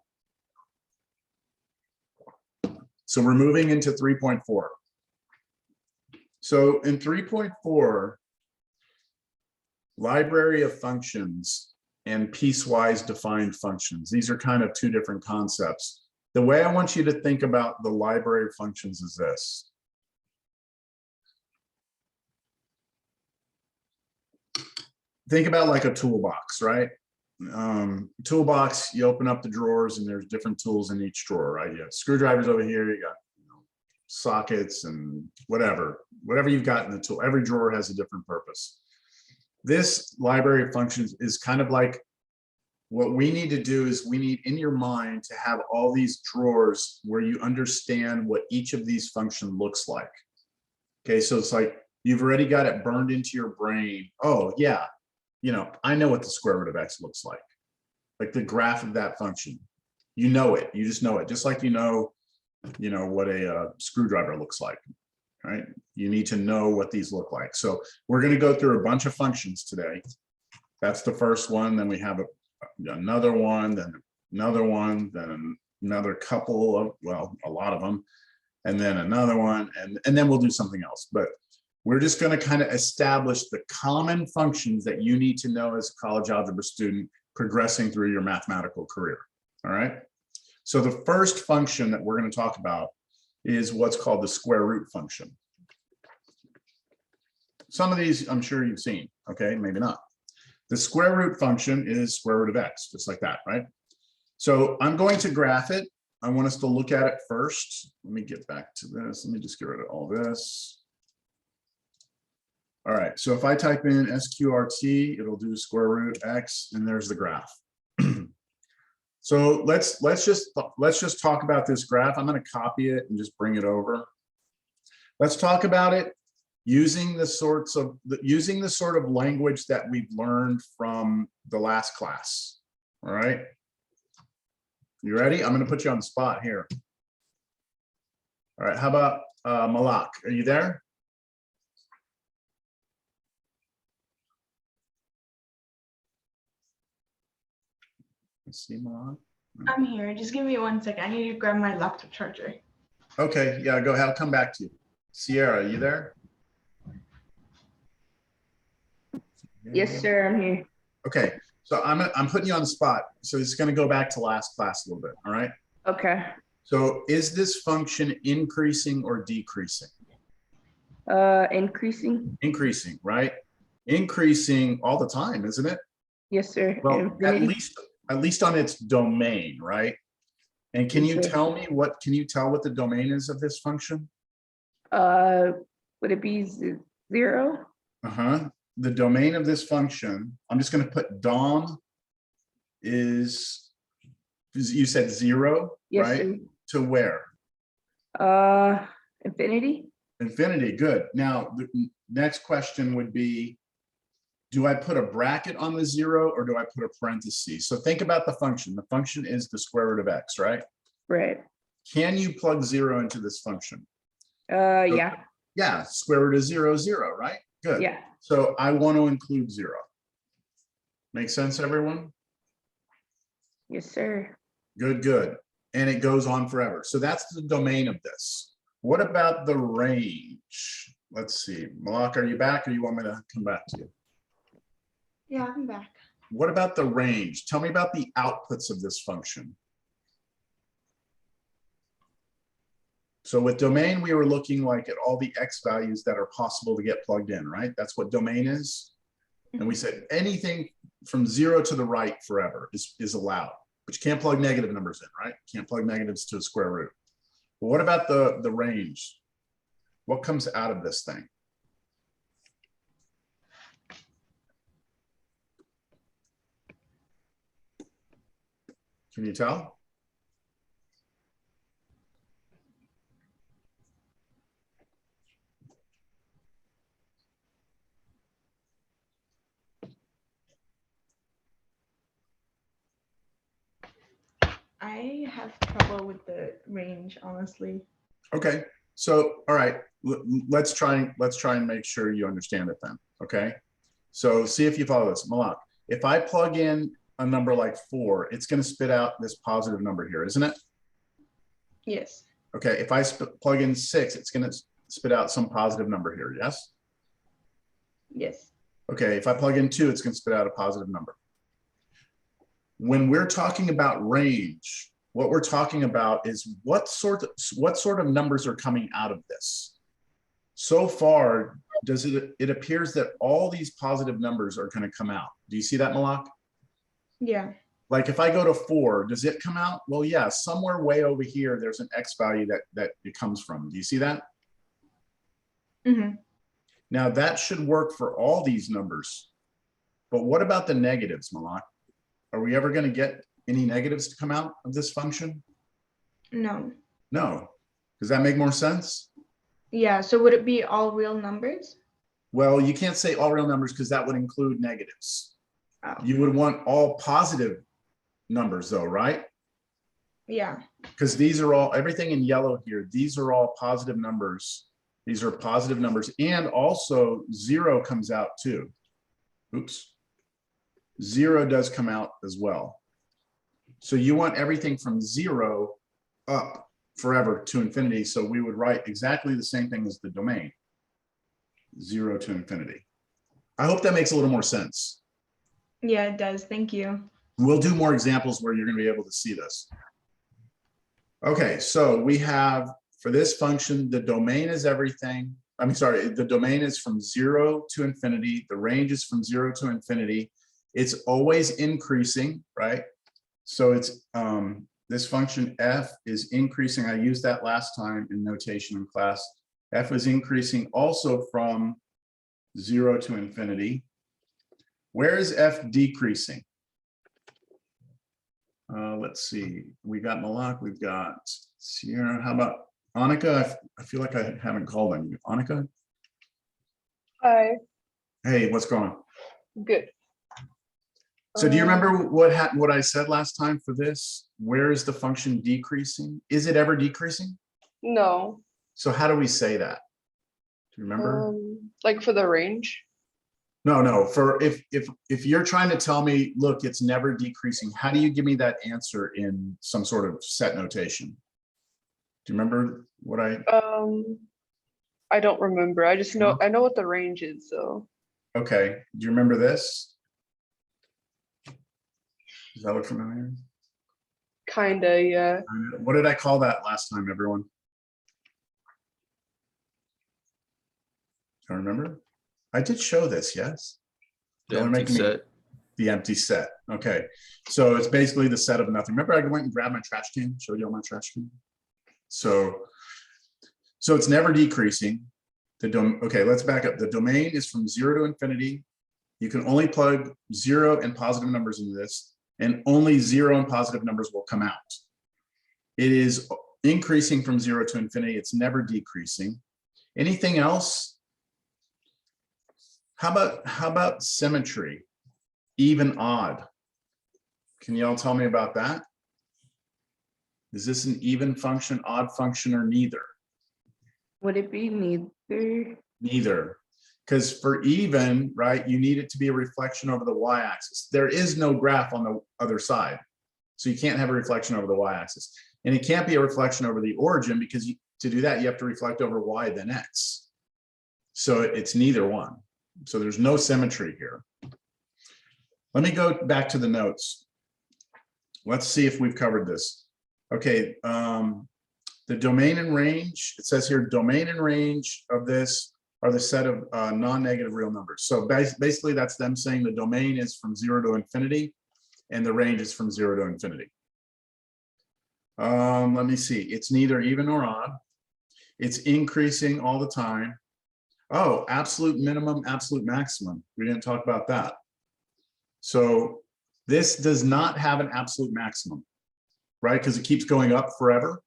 So we're moving into 3.4. So in 3.4, library of functions and piecewise defined functions. These are kind of two different concepts. The way I want you to think about the library of functions is this. Think about like a toolbox, right? Toolbox, you open up the drawers and there's different tools in each drawer, right? You have screwdrivers over here, you got sockets and whatever you've got in the tool. Every drawer has a different purpose. This library of functions is kind of like what we need to do is we need in your mind to have all these drawers where you understand what each of these functions looks like. Okay, so it's like you've already got it burned into your brain. Oh yeah, you know, I know what the square root of x looks like the graph of that function. You know it, you just know it, just like you know what a screwdriver looks like, right? You need to know what these look like. So we're going to go through a bunch of functions today. That's the first one. Then we have another one, then another one, then another couple of, well, a lot of them, and then another one, and then we'll do something else. But we're just going to kind of establish the common functions that you need to know as a college algebra student progressing through your mathematical career. All right. So the first function that we're going to talk about is what's called the square root function. Some of these I'm sure you've seen, okay, maybe not. The square root function is square root of x, just like that, right? So I'm going to graph it. I want us to look at it first. Let me get back to this. Let me just get rid of all this. All right, so if I type in SQRT, it'll do square root x, and there's the graph. So let's just talk about this graph. I'm going to copy it and just bring it over. Let's talk about it using the sort of language that we've learned from the last class. All right. You ready? I'm going to put you on the spot here. All right. How about Malak? Are you there? See Malak? I'm here. Just give me 1 second. I need to grab my laptop charger. Okay, yeah, go ahead. I'll come back to you. Sierra, are you there? Yes, sir. I'm here. Okay, so I'm putting you on the spot. So it's going to go back to last class a little bit. All right. Okay. So is this function increasing or decreasing? Increasing. Increasing, right? Increasing all the time, isn't it? Yes, sir. Well, Infinity. at least on its domain, right? And can you Yes, sir. tell me can you tell what the domain is of this function? Would it be 0? Uh-huh. The domain of this function, I'm just going to put dom is you said 0, Yes, right? To where? sir. Infinity. Infinity, good. Now, the next question would be, do I put a bracket on the 0 or do I put a parenthesis? So think about the function. The function is the square root of x, right? Right. Can you plug 0 into this function? Yeah. Yeah, square root of 0, 0, right? Good. Yeah. So I want to include 0. Make sense, everyone? Yes, sir. Good, good. And it goes on forever. So that's the domain of this. What about the range? Let's see. Malak, are you back or you want me to come back to you? Yeah, I'm back. What about the range? Tell me about the outputs of this function. So with domain, we were looking like at all the x values that are possible to get plugged in, right? That's what domain is. And we said anything from 0 to the right forever is allowed, but you can't plug negative numbers in, right? Can't plug negatives to a square root. But what about the range? What comes out of this thing? Can you tell? I have trouble with the range, honestly. Okay, so, all right, let's try and make sure you understand it then, okay? So see if you follow this, Malak. If I plug in a number like 4, it's gonna spit out this positive number here, isn't it? Yes. Okay, if I plug in 6, it's gonna spit out some positive number here, yes? Yes. Okay, if I plug in 2, it's gonna spit out a positive number. When we're talking about range, what we're talking about is what sort of numbers are coming out of this. So far, it appears that all these positive numbers are going to come out. Do you see that, Malak? Yeah. Like if I go to 4, does it come out? Well, yeah, somewhere way over here, there's an X value that it comes from. Do you see that? Mm-hmm. Now that should work for all these numbers. But what about the negatives, Malak? Are we ever going to get any negatives to come out of this function? No. No. Does that make more sense? Yeah. So would it be all real numbers? Well, you can't say all real numbers because that would include negatives. Oh. You would want all positive numbers though, right? Yeah. Because these are all, everything in yellow here, these are all positive numbers. These are positive numbers. And also 0 comes out too. Oops. 0 does come out as well. So you want everything from 0 up forever to infinity. So we would write exactly the same thing as the domain, 0 to infinity. I hope that makes a little more sense. Yeah, it does. Thank you. We'll do more examples where you're going to be able to see this. Okay, so we have for this function, the domain is everything. I mean, sorry, the domain is from 0 to infinity. The range is from 0 to infinity. It's always increasing, right? So it's this function f is increasing. I used that last time in notation in class. F is increasing also from 0 to infinity. Where is f decreasing? Let's see. We got Malak, we've got Sierra. How about Annika? I feel like I haven't called on you. Annika? Hi, Hey, what's going on? good. So do you remember what I said last time for this? Where is the function decreasing? Is it ever decreasing? No, So how do we say that? Do you remember? like for the range. No. For if you're trying to tell me, look, it's never decreasing, how do you give me that answer in some sort of set notation? Do you remember what I don't remember. I just know I know what the range is, so Okay, do you remember this? Does that look familiar? kinda, yeah. What did I call that last time, everyone? Do you remember? I did show this, yes? The Y'all are empty making me- set. The empty set. Okay, so it's basically the set of nothing. Remember I went and grabbed my trash can, showed you all my trash can? So it's never decreasing. Okay, let's back up. The domain is from 0 to infinity. You can only plug 0 and positive numbers into this, and only 0 and positive numbers will come out. It is increasing from 0 to infinity. It's never decreasing. Anything else? How about symmetry? Even, odd. Can y'all tell me about that? Is this an even function, odd function, or neither? Would it be neither? Neither. Because for even, right, you need it to be a reflection over the y-axis. There is no graph on the other side. So you can't have a reflection over the y-axis. And it can't be a reflection over the origin because to do that, you have to reflect over y then x. So it's neither one. So there's no symmetry here. Let me go back to the notes. Let's see if we've covered this. Okay, the domain and range, it says here, domain and range of this are the set of non-negative real numbers. So basically that's them saying the domain is from 0 to infinity and the range is from 0 to infinity. Let me see, it's neither even nor odd. It's increasing all the time. Oh, absolute minimum, absolute maximum. We didn't talk about that. So this does not have an absolute maximum. right? Because it keeps going up forever.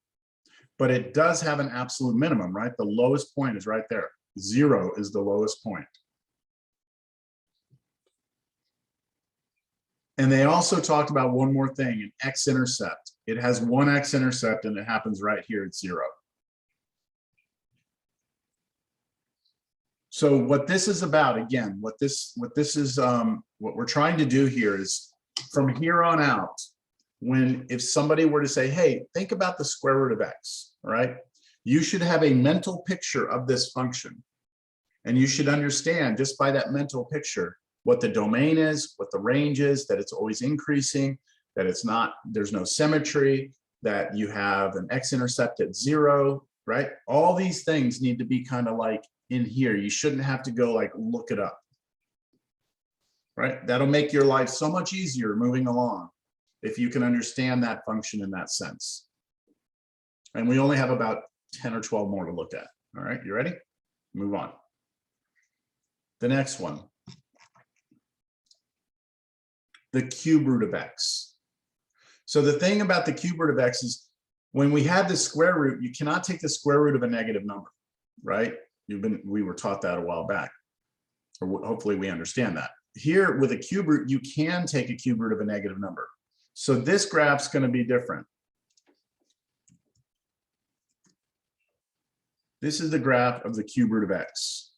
But it does have an absolute minimum, right? The lowest point is right there. 0 is the lowest point. And they also talked about one more thing, an x-intercept. It has one x-intercept and it happens right here at 0. So what this is about, again, what we're trying to do here is from here on out, if somebody were to say, hey, think about the square root of x, right? You should have a mental picture of this function. And you should understand just by that mental picture, what the domain is, what the range is, that it's always increasing, that there's no symmetry, that you have an x-intercept at 0, right? All these things need to be kind of like in here. You shouldn't have to go like look it up, right? That'll make your life so much easier moving along if you can understand that function in that sense. And we only have about 10 or 12 more to look at. All right, you ready? Move on. The next one. The cube root of x. So the thing about the cube root of x is when we had the square root, you cannot take the square root of a negative number, right? We were taught that a while back, or hopefully we understand that. Here with a cube root, you can take a cube root of a negative number. So this graph's going to be different. This is the graph of the cube root of x.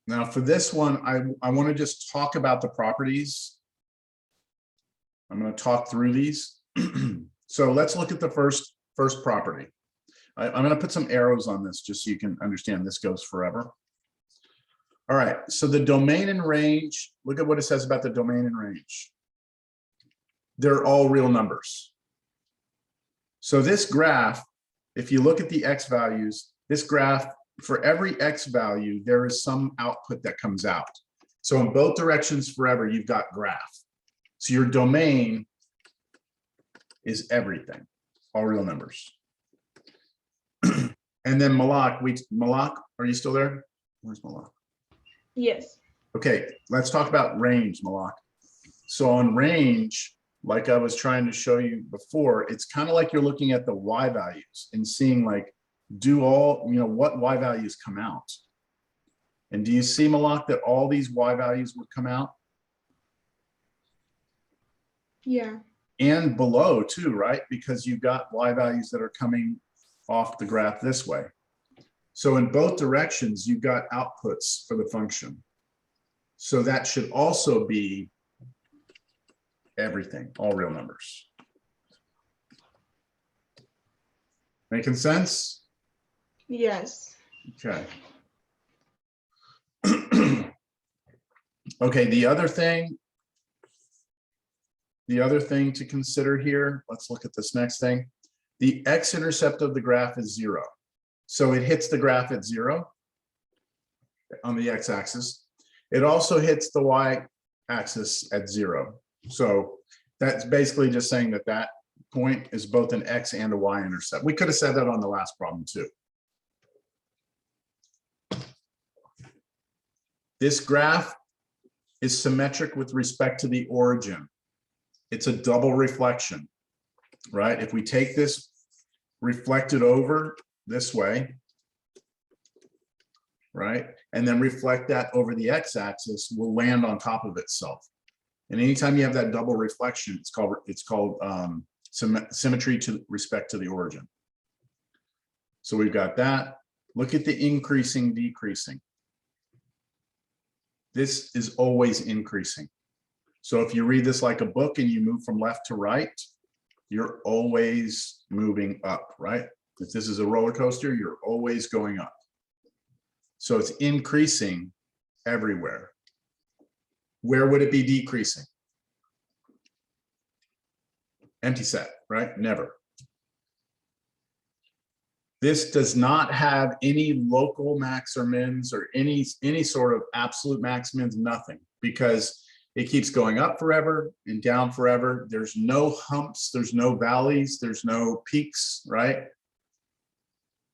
Now for this one, I want to just talk about the properties. I'm going to talk through these. So let's look at the first property. I'm going to put some arrows on this just so you can understand this goes forever. All right, so the domain and range, look at what it says about the domain and range. They're all real numbers. So this graph, if you look at the x values, this graph, for every x value, there is some output that comes out. So in both directions forever, you've got graph. So your domain is everything, all real numbers. And then Malak, are you still there? Where's Malak? Yes. Okay, let's talk about range, Malak. So on range, like I was trying to show you before, it's kind of like you're looking at the y values and seeing like, what y values come out? And do you see, Malak, that all these y values would come out? Yeah. And below too, right? Because you've got y values that are coming off the graph this way. So in both directions, you've got outputs for the function. So that should also be everything, all real numbers. Making sense? Yes. Okay. Okay, the other thing to consider here, let's look at this next thing. The x-intercept of the graph is 0. So it hits the graph at 0 on the x-axis. It also hits the y-axis at 0. So that's basically just saying that that point is both an x and a y-intercept. We could have said that on the last problem too. This graph is symmetric with respect to the origin. It's a double reflection, right? If we take this reflected over this way, right, and then reflect that over the x-axis, will land on top of itself. And anytime you have that double reflection, it's called symmetry to respect to the origin. So we've got that. Look at the increasing, decreasing. This is always increasing. So if you read this like a book and you move from left to right, you're always moving up, right? If this is a roller coaster, you're always going up. So it's increasing everywhere. Where would it be decreasing? Empty set, right? Never. This does not have any local max or mins or any sort of absolute max mins, nothing, because it keeps going up forever and down forever. There's no humps, there's no valleys, there's no peaks, right?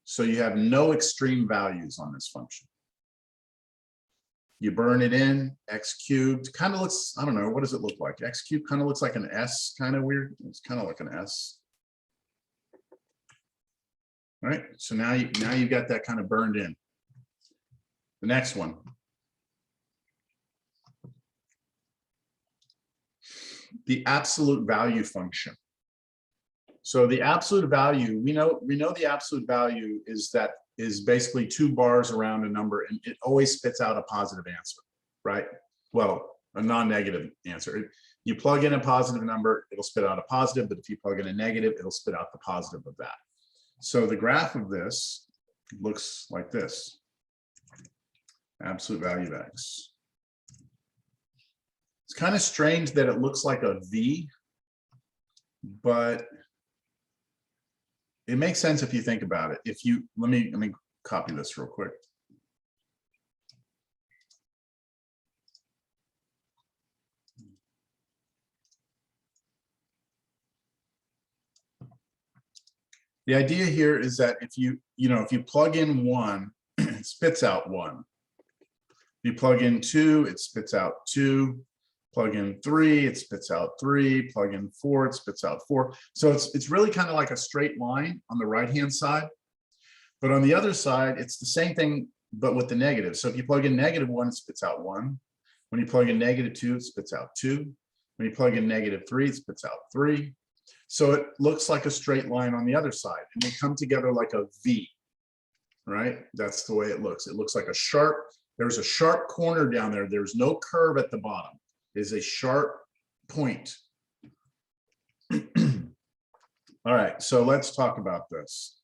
So you have no extreme values on this function. You burn it in, x cubed, kind of looks, I don't know, what does it look like? X cubed kind of looks like an S, kind of weird. It's kind of like an S. All right, so now you've got that kind of burned in. The next one. The absolute value function. So the absolute value, we know the absolute value is basically 2 bars around a number, and it always spits out a positive answer, right? Well, a non-negative answer. You plug in a positive number, it'll spit out a positive, but if you plug in a negative, it'll spit out the positive of that. So the graph of this looks like this. Absolute value of x. It's kind of strange that it looks like a V, but it makes sense if you think about it. If you, let me copy this real quick. The idea here is that if you plug in 1, it spits out 1. If you plug in 2, it spits out 2. Plug in 3, it spits out 3. Plug in 4, it spits out 4. So it's really kind of like a straight line on the right-hand side. But on the other side, it's the same thing, but with the negative. So if you plug in -1, it spits out 1. When you plug in -2, it spits out 2. When you plug in -3, it spits out 3. So it looks like a straight line on the other side, and they come together like a V, right? That's the way it looks. It looks like a sharp, there's a sharp corner down there. There's no curve at the bottom. It is a sharp point. All right, so let's talk about this.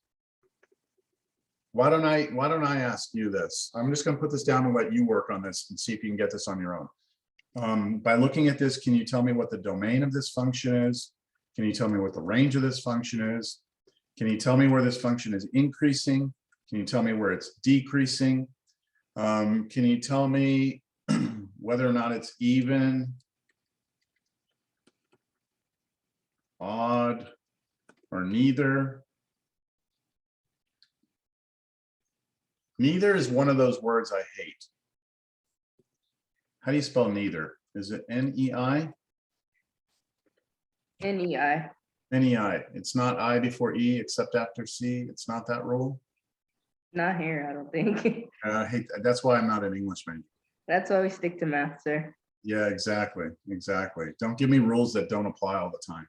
Why don't I ask you this? I'm just going to put this down and let you work on this and see if you can get this on your own. By looking at this, can you tell me what the domain of this function is? Can you tell me what the range of this function is? Can you tell me where this function is increasing? Can you tell me where it's decreasing? Can you tell me whether or not it's even, odd, or neither? Neither is one of those words I hate. How do you spell neither? Is it N-E-I? NEI. N-E-I. It's not I before E except after C. It's not that rule. Not here, I don't think. I hate that. That's why I'm not an English major. That's why we stick to math, sir. Yeah, exactly. Exactly. Don't give me rules that don't apply all the time.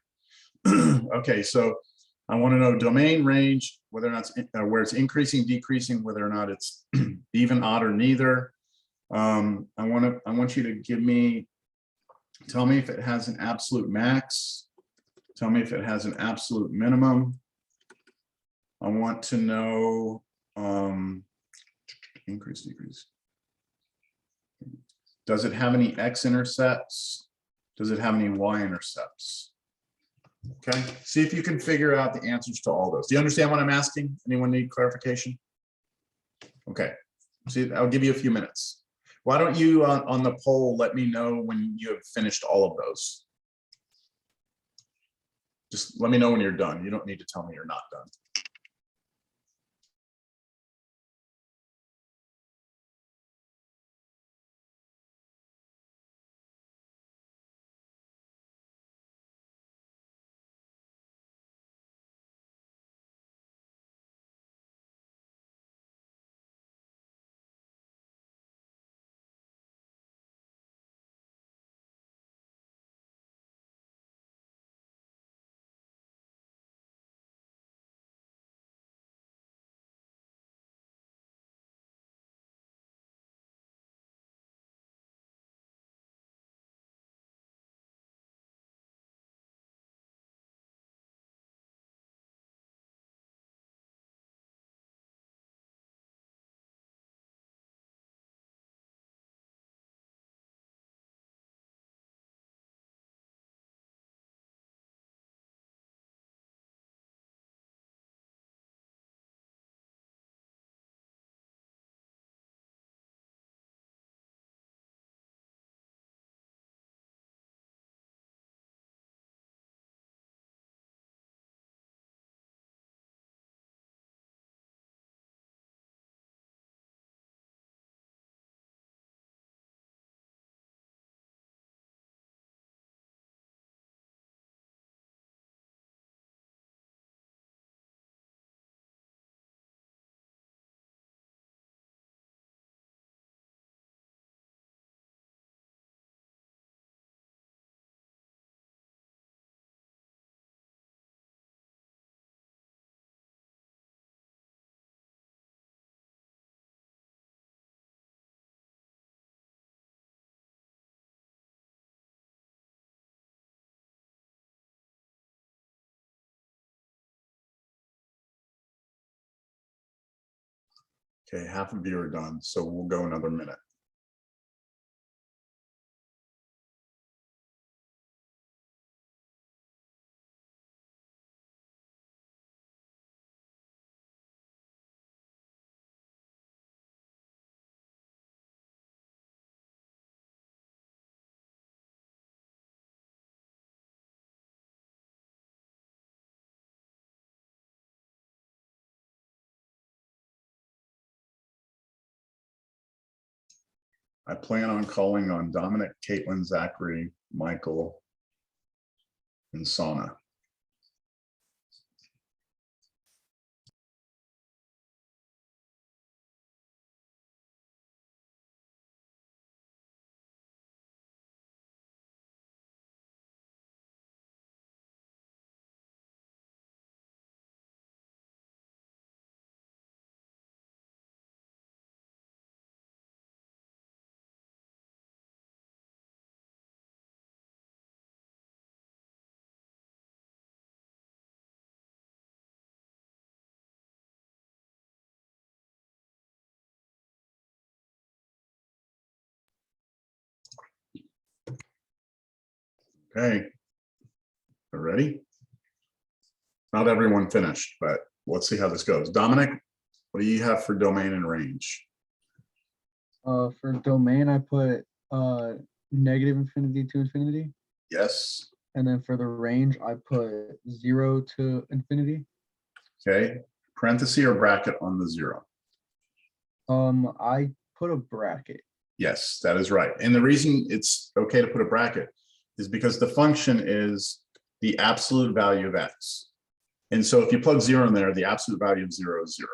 Okay, so I want to know domain, range, whether or not it's where it's increasing, decreasing, whether or not it's even, odd, or neither. I want you to give me, tell me if it has an absolute max. Tell me if it has an absolute minimum. I want to know increase, decrease. Does it have any x-intercepts? Does it have any y-intercepts? Okay, see if you can figure out the answers to all those. Do you understand what I'm asking? Anyone need clarification? Okay, see, I'll give you a few minutes. Why don't you on the poll let me know when you have finished all of those? Just let me know when you're done. You don't need to tell me you're not done. Okay, half of you are done, so we'll go another minute. I plan on calling on Dominic, Caitlin, Zachary, Michael, and Sana. Okay. We're ready? Not everyone finished, but let's see how this goes. Dominic, what do you have for domain and range? For domain, I put negative infinity to infinity. Yes. And then for the range, I put 0 to infinity. Okay. Parenthesis or bracket on the 0? I put a bracket. Yes, that is right. And the reason it's okay to put a bracket is because the function is the absolute value of x. And so if you plug 0 in there, the absolute value of 0 is 0.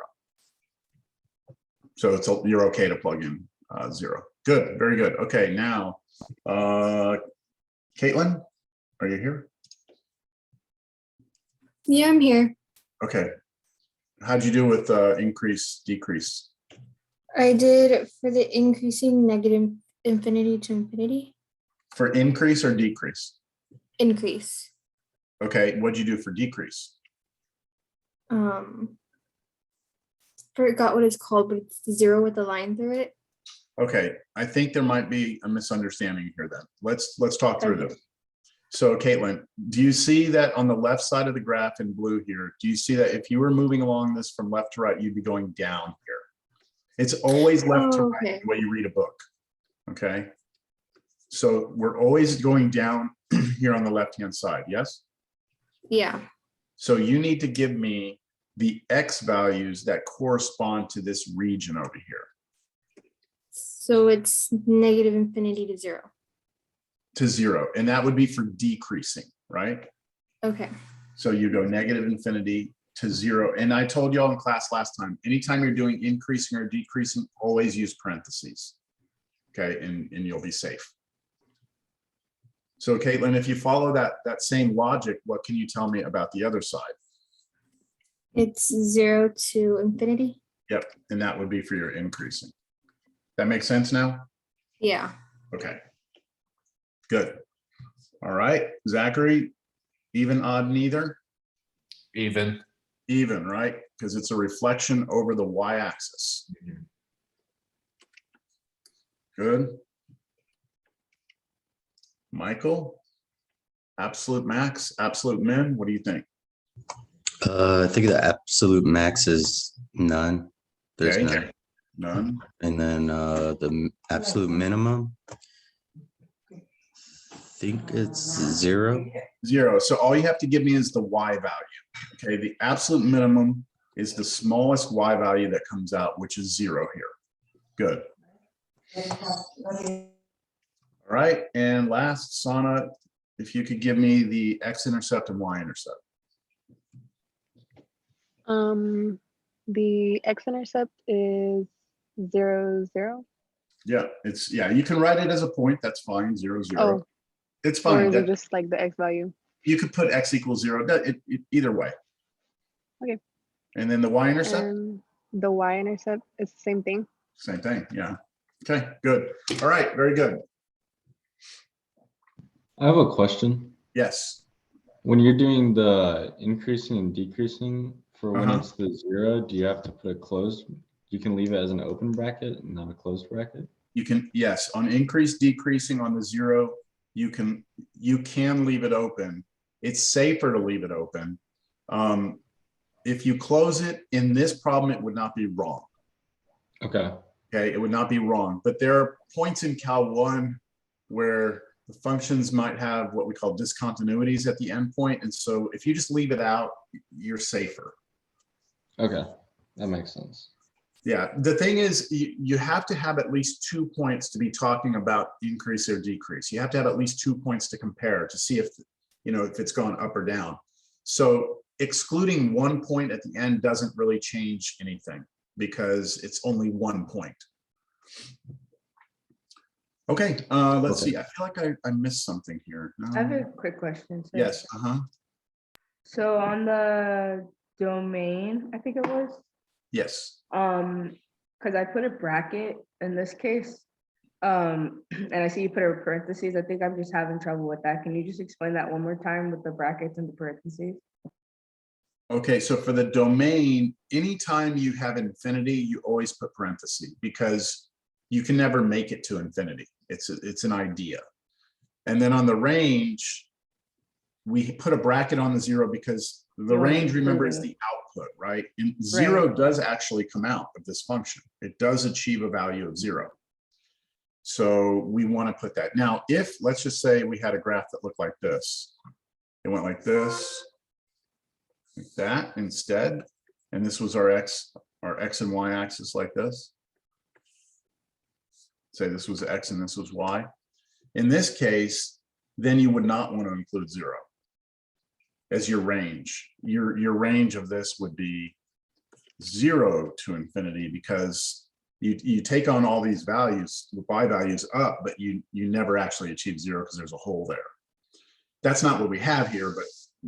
So you're okay to plug in 0. Good, very good. Okay, now, Caitlin, are you here? Yeah, I'm here. Okay. How'd you do with increase, decrease? I did for the increasing negative infinity to infinity. For increase or decrease? Increase. Okay, what'd you do for decrease? Forgot what it's called, but it's 0 with a line through it. Okay, I think there might be a misunderstanding here then. Let's talk through Okay. this. So Caitlin, do you see that on the left side of the graph in blue here? Do you see that if you were moving along this from left to right, you'd be going down here? It's always left to Oh, right okay. the way you read a book, okay? So we're always going down here on the left-hand side, yes? Yeah. So you need to give me the X values that correspond to this region over here. So it's negative infinity to 0. To 0, and that would be for decreasing, right? Okay. So you go negative infinity to 0. And I told y'all in class last time, anytime you're doing increasing or decreasing, always use parentheses. Okay, and you'll be safe. So Caitlin, if you follow that same logic, what can you tell me about the other side? It's 0 to infinity. Yep, and that would be for your increasing. That makes sense now? Yeah. Okay. Good. All right, Zachary, even, odd, neither? Even. Even, right? Because it's a reflection over the y-axis. Good. Michael, absolute max, absolute min, what do you think? I think the absolute max is none. There's Okay. none. None. And then the absolute minimum, I think it's 0. 0. So all you have to give me is the y value. Okay, the absolute minimum is the smallest y value that comes out, which is 0 here. Good. All right, and last, Sana, if you could give me the x-intercept and y-intercept. The x-intercept is 0, 0. Yeah, you can write it as a point, that's fine, 0, 0. Oh, It's or fine. is it just like the x value? You could put x equals 0, either way. Okay. And then the y-intercept? And the y-intercept is the same thing. Same thing, yeah. Okay, good. All right, very good. I have a question. Yes. When you're doing the increasing and decreasing for when Uh-huh. it's the 0, do you have to put a closed You can leave it as an open bracket and not a closed bracket? You can, yes, on increase, decreasing on the 0, you can leave it open. It's safer to leave it open. If you close it in this problem, it would not be wrong. Okay. Okay, it would not be wrong, but there are points in Cal 1 where the functions might have what we call discontinuities at the endpoint. And so if you just leave it out, you're safer. Okay, that makes sense. Yeah, the thing is, you have to have at least 2 points to be talking about increase or decrease. You have to have at least 2 points to compare to see if, if it's gone up or down. So excluding 1 point at the end doesn't really change anything because it's only 1 point. Okay, let's see. I feel like I missed something here. I have a quick question. sir. Yes, So on the domain, I think it was, yes. because I put a bracket in this case, and I see you put a parentheses. I think I'm just having trouble with that. Can you just explain that one more time with the brackets and the parentheses? Okay, so for the domain, anytime you have infinity, you always put parentheses because you can never make it to infinity. It's an idea. And then on the range, we put a bracket on the 0 because the range, remember, is the output, right? And 0 does actually come out of this function. It does achieve a value of 0. So we want to put that. Now, if let's just say we had a graph that looked like this, it went like this, like that instead, and this was our X and Y axis like this. Say this was X and this was Y. In this case, then you would not want to include 0 as your range. Your range of this would be 0 to infinity because you take on all these values, the Y values up, but you never actually achieve 0 because there's a hole there. That's not what we have here, but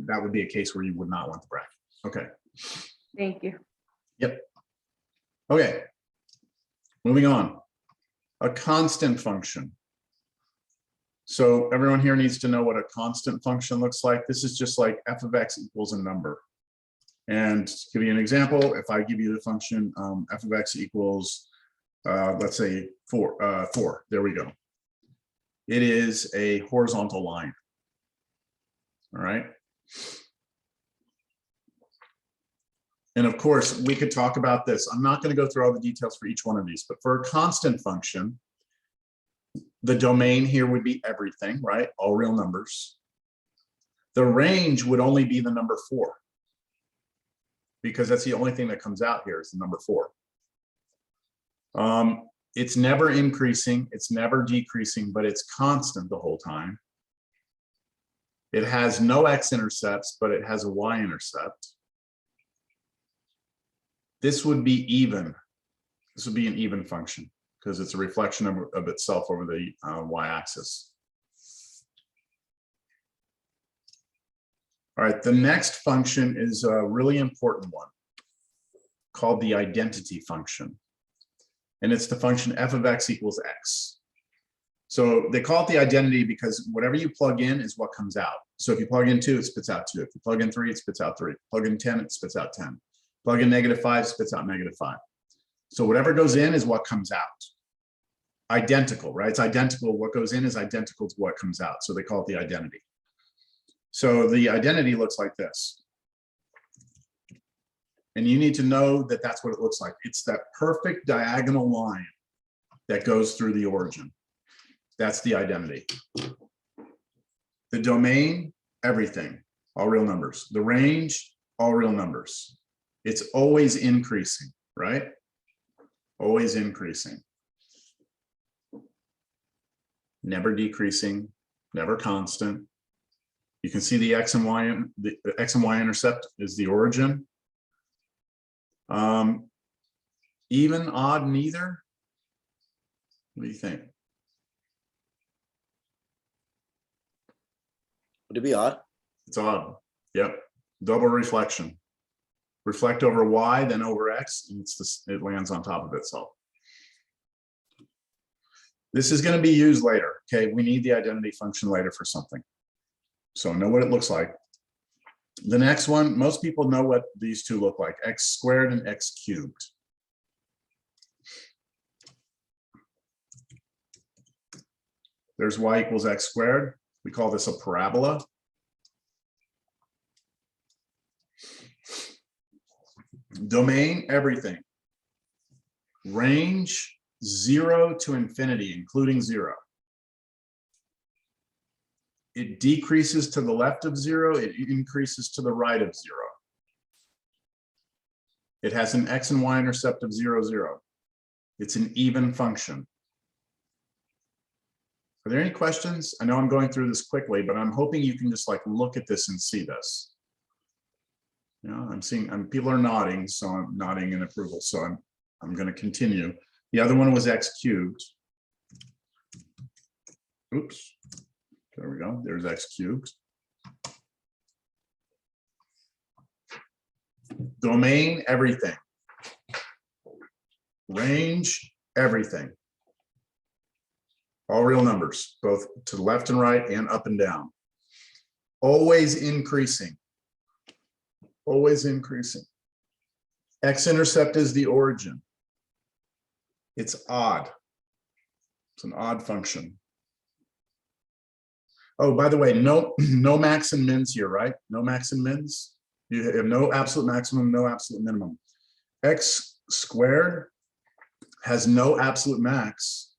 that would be a case where you would not want the bracket. Okay. Thank you. Yep. Okay. Moving on. A constant function. So everyone here needs to know what a constant function looks like. This is just like f of x equals a number. And to give you an example, if I give you the function f of x equals, let's say 4, there we go. It is a horizontal line. All right. And of course, we could talk about this. I'm not going to go through all the details for each one of these, but for a constant function, the domain here would be everything, right? All real numbers. The range would only be the number 4 because that's the only thing that comes out here is the number 4. It's never increasing, it's never decreasing, but it's constant the whole time. It has no x-intercepts, but it has a y-intercept. This would be even. This would be an even function because it's a reflection of itself over the y-axis. All right, the next function is a really important one called the identity function. And it's the function f of x equals x. So they call it the identity because whatever you plug in is what comes out. So if you plug in 2, it spits out 2. If you plug in 3, it spits out 3. Plug in 10, it spits out 10. Plug in -5, spits out -5. So whatever goes in is what comes out. Identical, right? It's identical. What goes in is identical to what comes out. So they call it the identity. So the identity looks like this. And you need to know that that's what it looks like. It's that perfect diagonal line that goes through the origin. That's the identity. The domain, everything, all real numbers. The range, all real numbers. It's always increasing, right? Always increasing. Never decreasing, never constant. You can see the x and y, the x and y intercept is the origin. Even, odd, neither. What do you think? Would it be odd? It's odd. Yep. Double reflection. Reflect over y, then over x, and it lands on top of itself. This is going to be used later. Okay, we need the identity function later for something. So know what it looks like. The next one, most people know what these two look like, x squared and x cubed. There's y equals x squared. We call this a parabola. Domain, everything. Range, 0 to infinity, including 0. It decreases to the left of 0, it increases to the right of 0. It has an x and y intercept of 0, 0. It's an even function. Are there any questions? I know I'm going through this quickly, but I'm hoping you can just like look at this and see this. You know, I'm seeing, people are nodding, so I'm nodding in approval. So I'm going to continue. The other one was x cubed. Oops. There we go. There's x cubed. Domain, everything. Range, everything. All real numbers, both to the left and right and up and down. Always increasing. Always increasing. X-intercept is the origin. It's odd. It's an odd function. Oh, by the way, no max and mins here, right? No max and mins. You have no absolute maximum, no absolute minimum. X squared has no absolute max,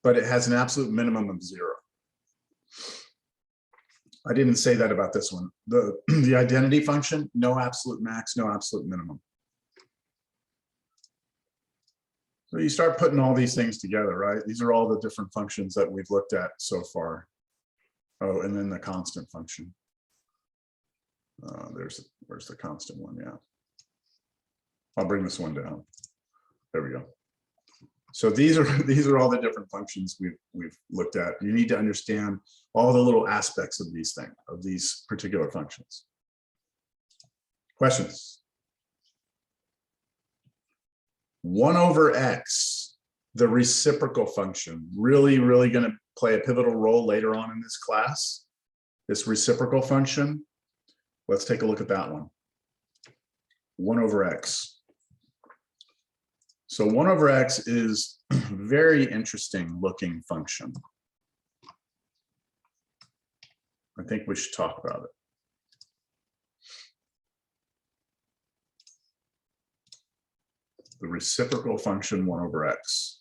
but it has an absolute minimum of 0. I didn't say that about this one. The identity function, no absolute max, no absolute minimum. So you start putting all these things together, right? These are all the different functions that we've looked at so far. Oh, and then the constant function. Where's the constant one? Yeah. I'll bring this one down. There we go. So these are all the different functions we've looked at. You need to understand all the little aspects of these things, of these particular functions. Questions? 1 over x, the reciprocal function, really going to play a pivotal role later on in this class. This reciprocal function. Let's take a look at that one. 1 over x. So 1 over x is a very interesting looking function. I think we should talk about it. The reciprocal function 1 over x.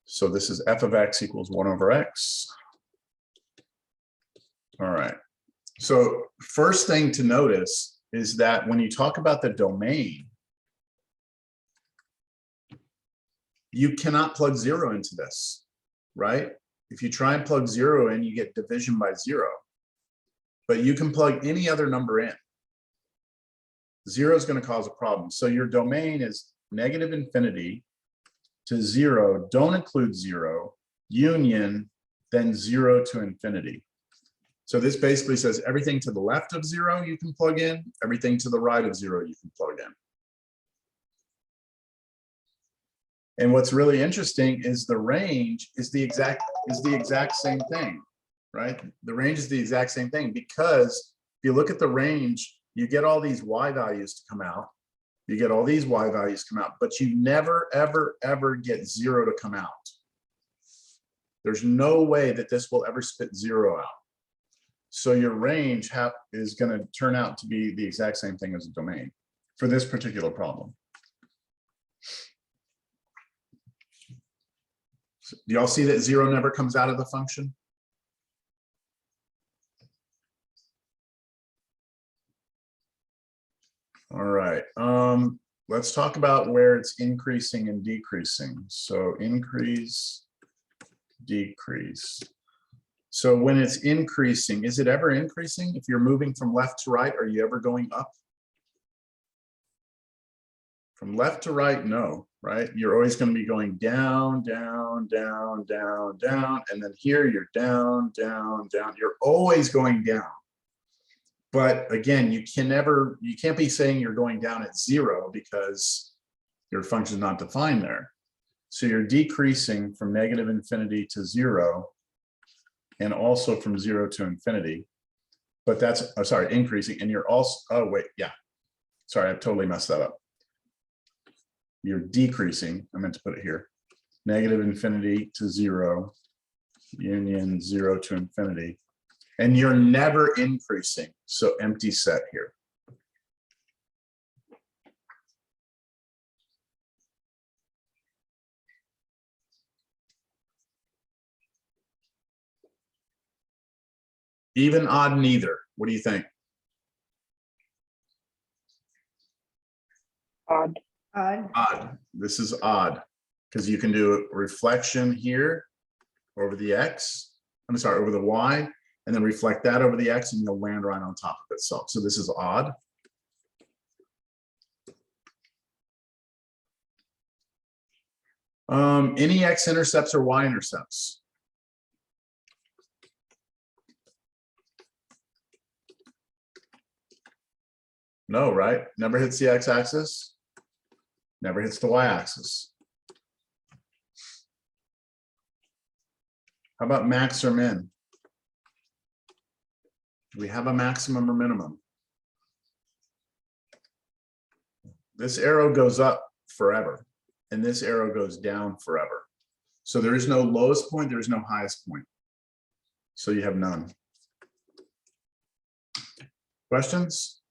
So this is f of x equals 1 over x. All right. So first thing to notice is that when you talk about the domain, you cannot plug 0 into this, right? If you try and plug 0 in, you get division by 0. But you can plug any other number in. 0 is going to cause a problem. So your domain is negative infinity to 0, don't include 0, union, then 0 to infinity. So this basically says everything to the left of 0 you can plug in, everything to the right of 0 you can plug in. And what's really interesting is the range is the exact same thing, right? The range is the exact same thing because if you look at the range, you get all these y values to come out. You get all these y values come out, but you never, ever, ever get 0 to come out. There's no way that this will ever spit 0 out. So your range is going to turn out to be the exact same thing as a domain for this particular problem. So do y'all see that 0 never comes out of the function? All right, let's talk about where it's increasing and decreasing. So increase, decrease. So when it's increasing, is it ever increasing? If you're moving from left to right, are you ever going up? From left to right, no, right? You're always going to be going down, down, down, down, down. And then here you're down, down, down. You're always going down. But again, you can't be saying you're going down at 0 because your function is not defined there. So you're decreasing from negative infinity to 0 and also from 0 to infinity. But that's, oh, sorry, increasing. And you're also, oh, wait, yeah. Sorry, I totally messed that up. You're decreasing, I meant to put it here. negative infinity to 0, union 0 to infinity, and you're never increasing. So empty set here. Even, odd, neither. What do you think? Odd. Odd. Odd. This is odd because you can do a reflection here over the X. I'm sorry, over the Y, and then reflect that over the X, and you'll land right on top of itself. So this is odd. Any X intercepts or Y intercepts? No, right? Never hits the X axis. Never hits the Y axis. How about max or min? Do we have a maximum or minimum? This arrow goes up forever, and this arrow goes down forever. So there is no lowest point, there is no highest point. So you have none. Questions?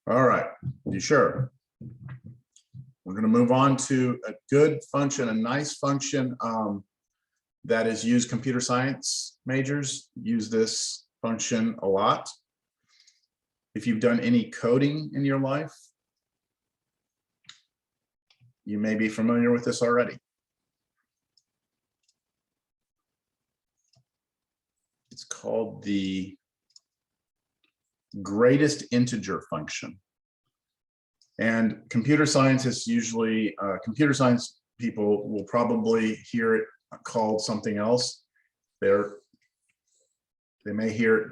All right, you sure? We're going to move on to a good function, a nice function that is used. Computer science majors use this function a lot. If you've done any coding in your life, you may be familiar with this already. It's called the greatest integer function. And computer scientists usually, computer science people will probably hear it called something else. They may hear it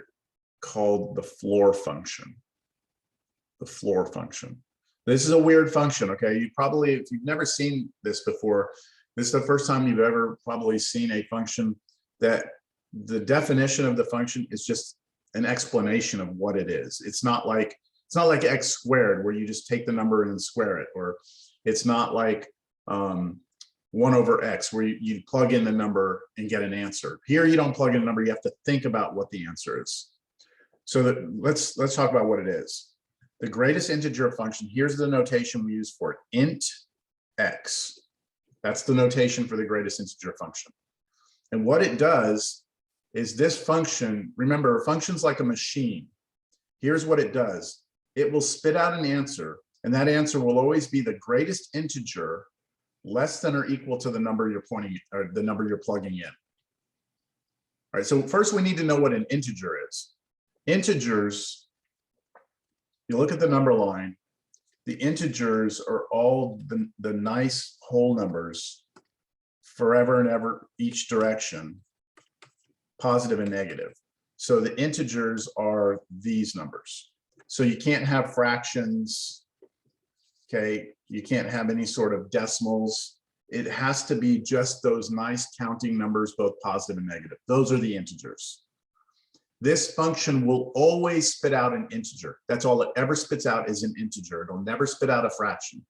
called the floor function. The floor function. This is a weird function, okay? You probably, if you've never seen this before, this is the first time you've ever probably seen a function that the definition of the function is just an explanation of what it is. It's not like x squared where you just take the number and square it, or it's not like 1 over x where you plug in the number and get an answer. Here you don't plug in a number, you have to think about what the answer is. So let's talk about what it is. The greatest integer function, here's the notation we use for it, int x. That's the notation for the greatest integer function. And what it does is this function, remember, a function's like a machine. Here's what it does. It will spit out an answer, and that answer will always be the greatest integer less than or equal to the number you're pointing, or the number you're plugging in. All right, so first we need to know what an integer is. Integers, you look at the number line, the integers are all the nice whole numbers forever and ever, each direction, positive and negative. So the integers are these numbers. So you can't have fractions, okay? You can't have any sort of decimals. It has to be just those nice counting numbers, both positive and negative. Those are the integers. This function will always spit out an integer. That's all it ever spits out is an integer. It'll never spit out a fraction.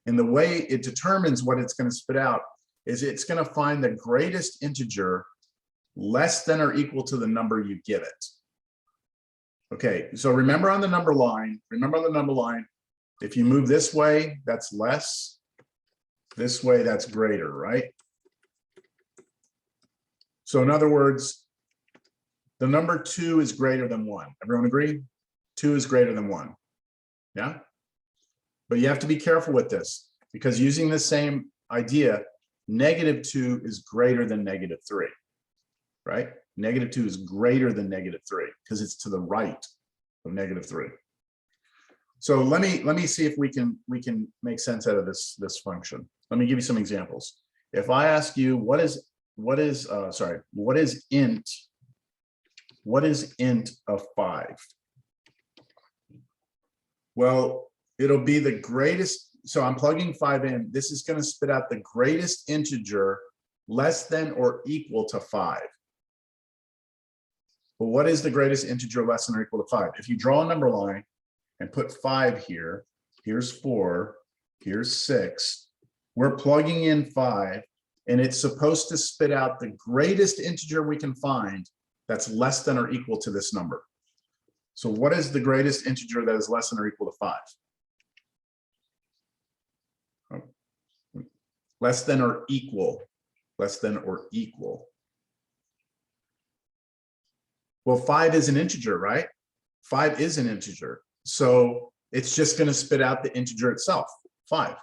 And the way it determines what it's going to spit out is it's going to find the greatest integer less than or equal to the number you give it. Okay, so remember on the number line, if you move this way, that's less. This way, that's greater, right? So in other words, the number 2 is greater than 1. Everyone agree? 2 is greater than 1. Yeah? But you have to be careful with this because using the same idea, -2 is greater than -3, right? -2 is greater than -3 because it's to the right of -3. So let me see if we can make sense out of this function. Let me give you some examples. If I ask you what is int of 5? Well, it'll be the greatest. So I'm plugging 5 in. This is going to spit out the greatest integer less than or equal to 5. But what is the greatest integer less than or equal to 5? If you draw a number line and put 5 here, here's 4, here's 6. We're plugging in 5, and it's supposed to spit out the greatest integer we can find that's less than or equal to this number. So what is the greatest integer that is less than or equal to 5? Oh. Less than or equal, less than or equal. Well, 5 is an integer, right? 5 is an integer. So it's just going to spit out the integer itself, 5.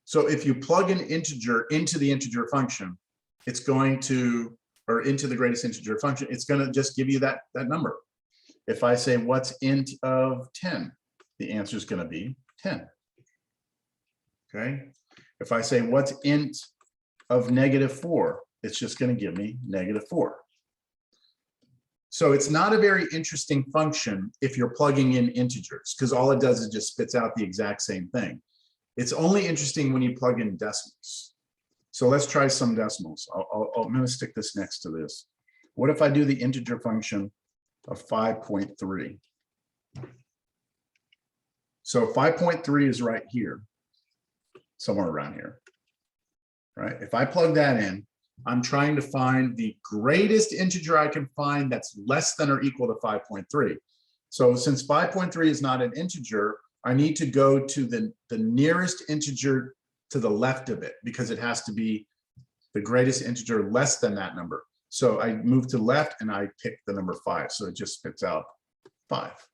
So if you plug an integer into the integer function, it's going to, or into the greatest integer function, it's going to just give you that number. If I say, what's int of 10? The answer is going to be 10. Okay. If I say, what's int of -4? It's just going to give me -4. So it's not a very interesting function if you're plugging in integers, because all it does is just spits out the exact same thing. It's only interesting when you plug in decimals. So let's try some decimals. I'm going to stick this next to this. What if I do the integer function of 5.3? So 5.3 is right here, somewhere around here, right? If I plug that in, I'm trying to find the greatest integer I can find that's less than or equal to 5.3. So since 5.3 is not an integer, I need to go to the nearest integer to the left of it, because it has to be the greatest integer less than that number. So I move to the left and I pick the number 5. So it just spits out 5.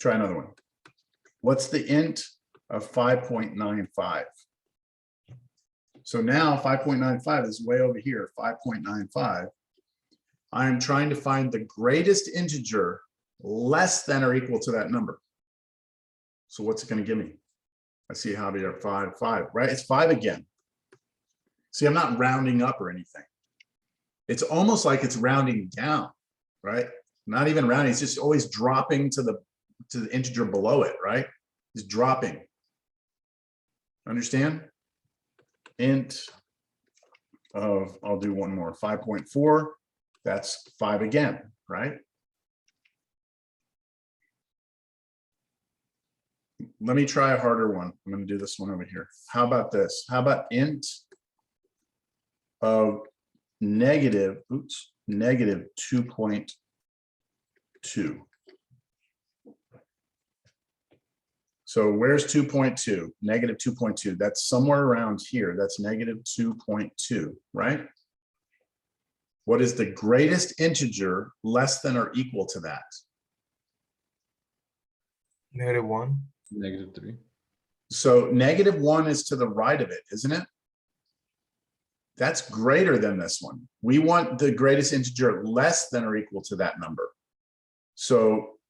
Try another one. What's the int of 5.95? So now 5.95 is way over here, 5.95. I'm trying to find the greatest integer less than or equal to that number. So what's it going to give me? I see how we are 5, 5, right? It's 5 again. See, I'm not rounding up or anything. It's almost like it's rounding down, right? Not even rounding, it's just always dropping to the integer below it, right? It's dropping. Understand? Int of, I'll do one more, 5.4, that's 5 again, right? Let me try a harder one. I'm going to do this one over here. How about this? How about int of negative 2.2? So where's 2.2? Negative 2.2. That's somewhere around here. That's negative 2.2, right? What is the greatest integer less than or equal to that? -1. -3. So -1 is to the right of it, isn't it? That's greater than this one. We want the greatest integer less than or equal to that number. So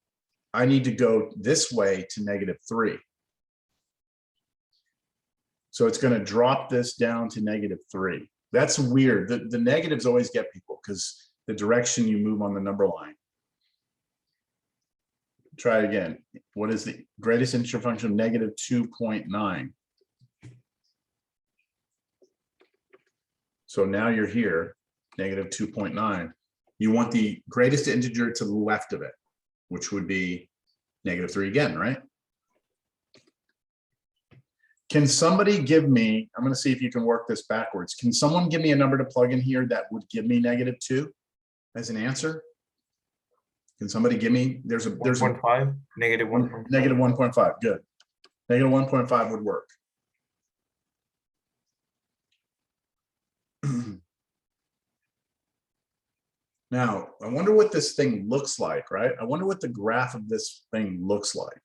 I need to go this way to -3. So it's going to drop this down to -3. That's weird. The negatives always get people because the direction you move on the number line. Try it again. What is the greatest integer function of -2.9? So now you're here, -2.9. You want the greatest integer to the left of it, which would be -3 again, right? Can somebody give me, I'm going to see if you can work this backwards. Can someone give me a number to plug in here that would give me -2 as an answer? Can somebody give me, there's a -1.5. -1.5, good. -1.5 would work. Now, I wonder what this thing looks like, right? I wonder what the graph of this thing looks like.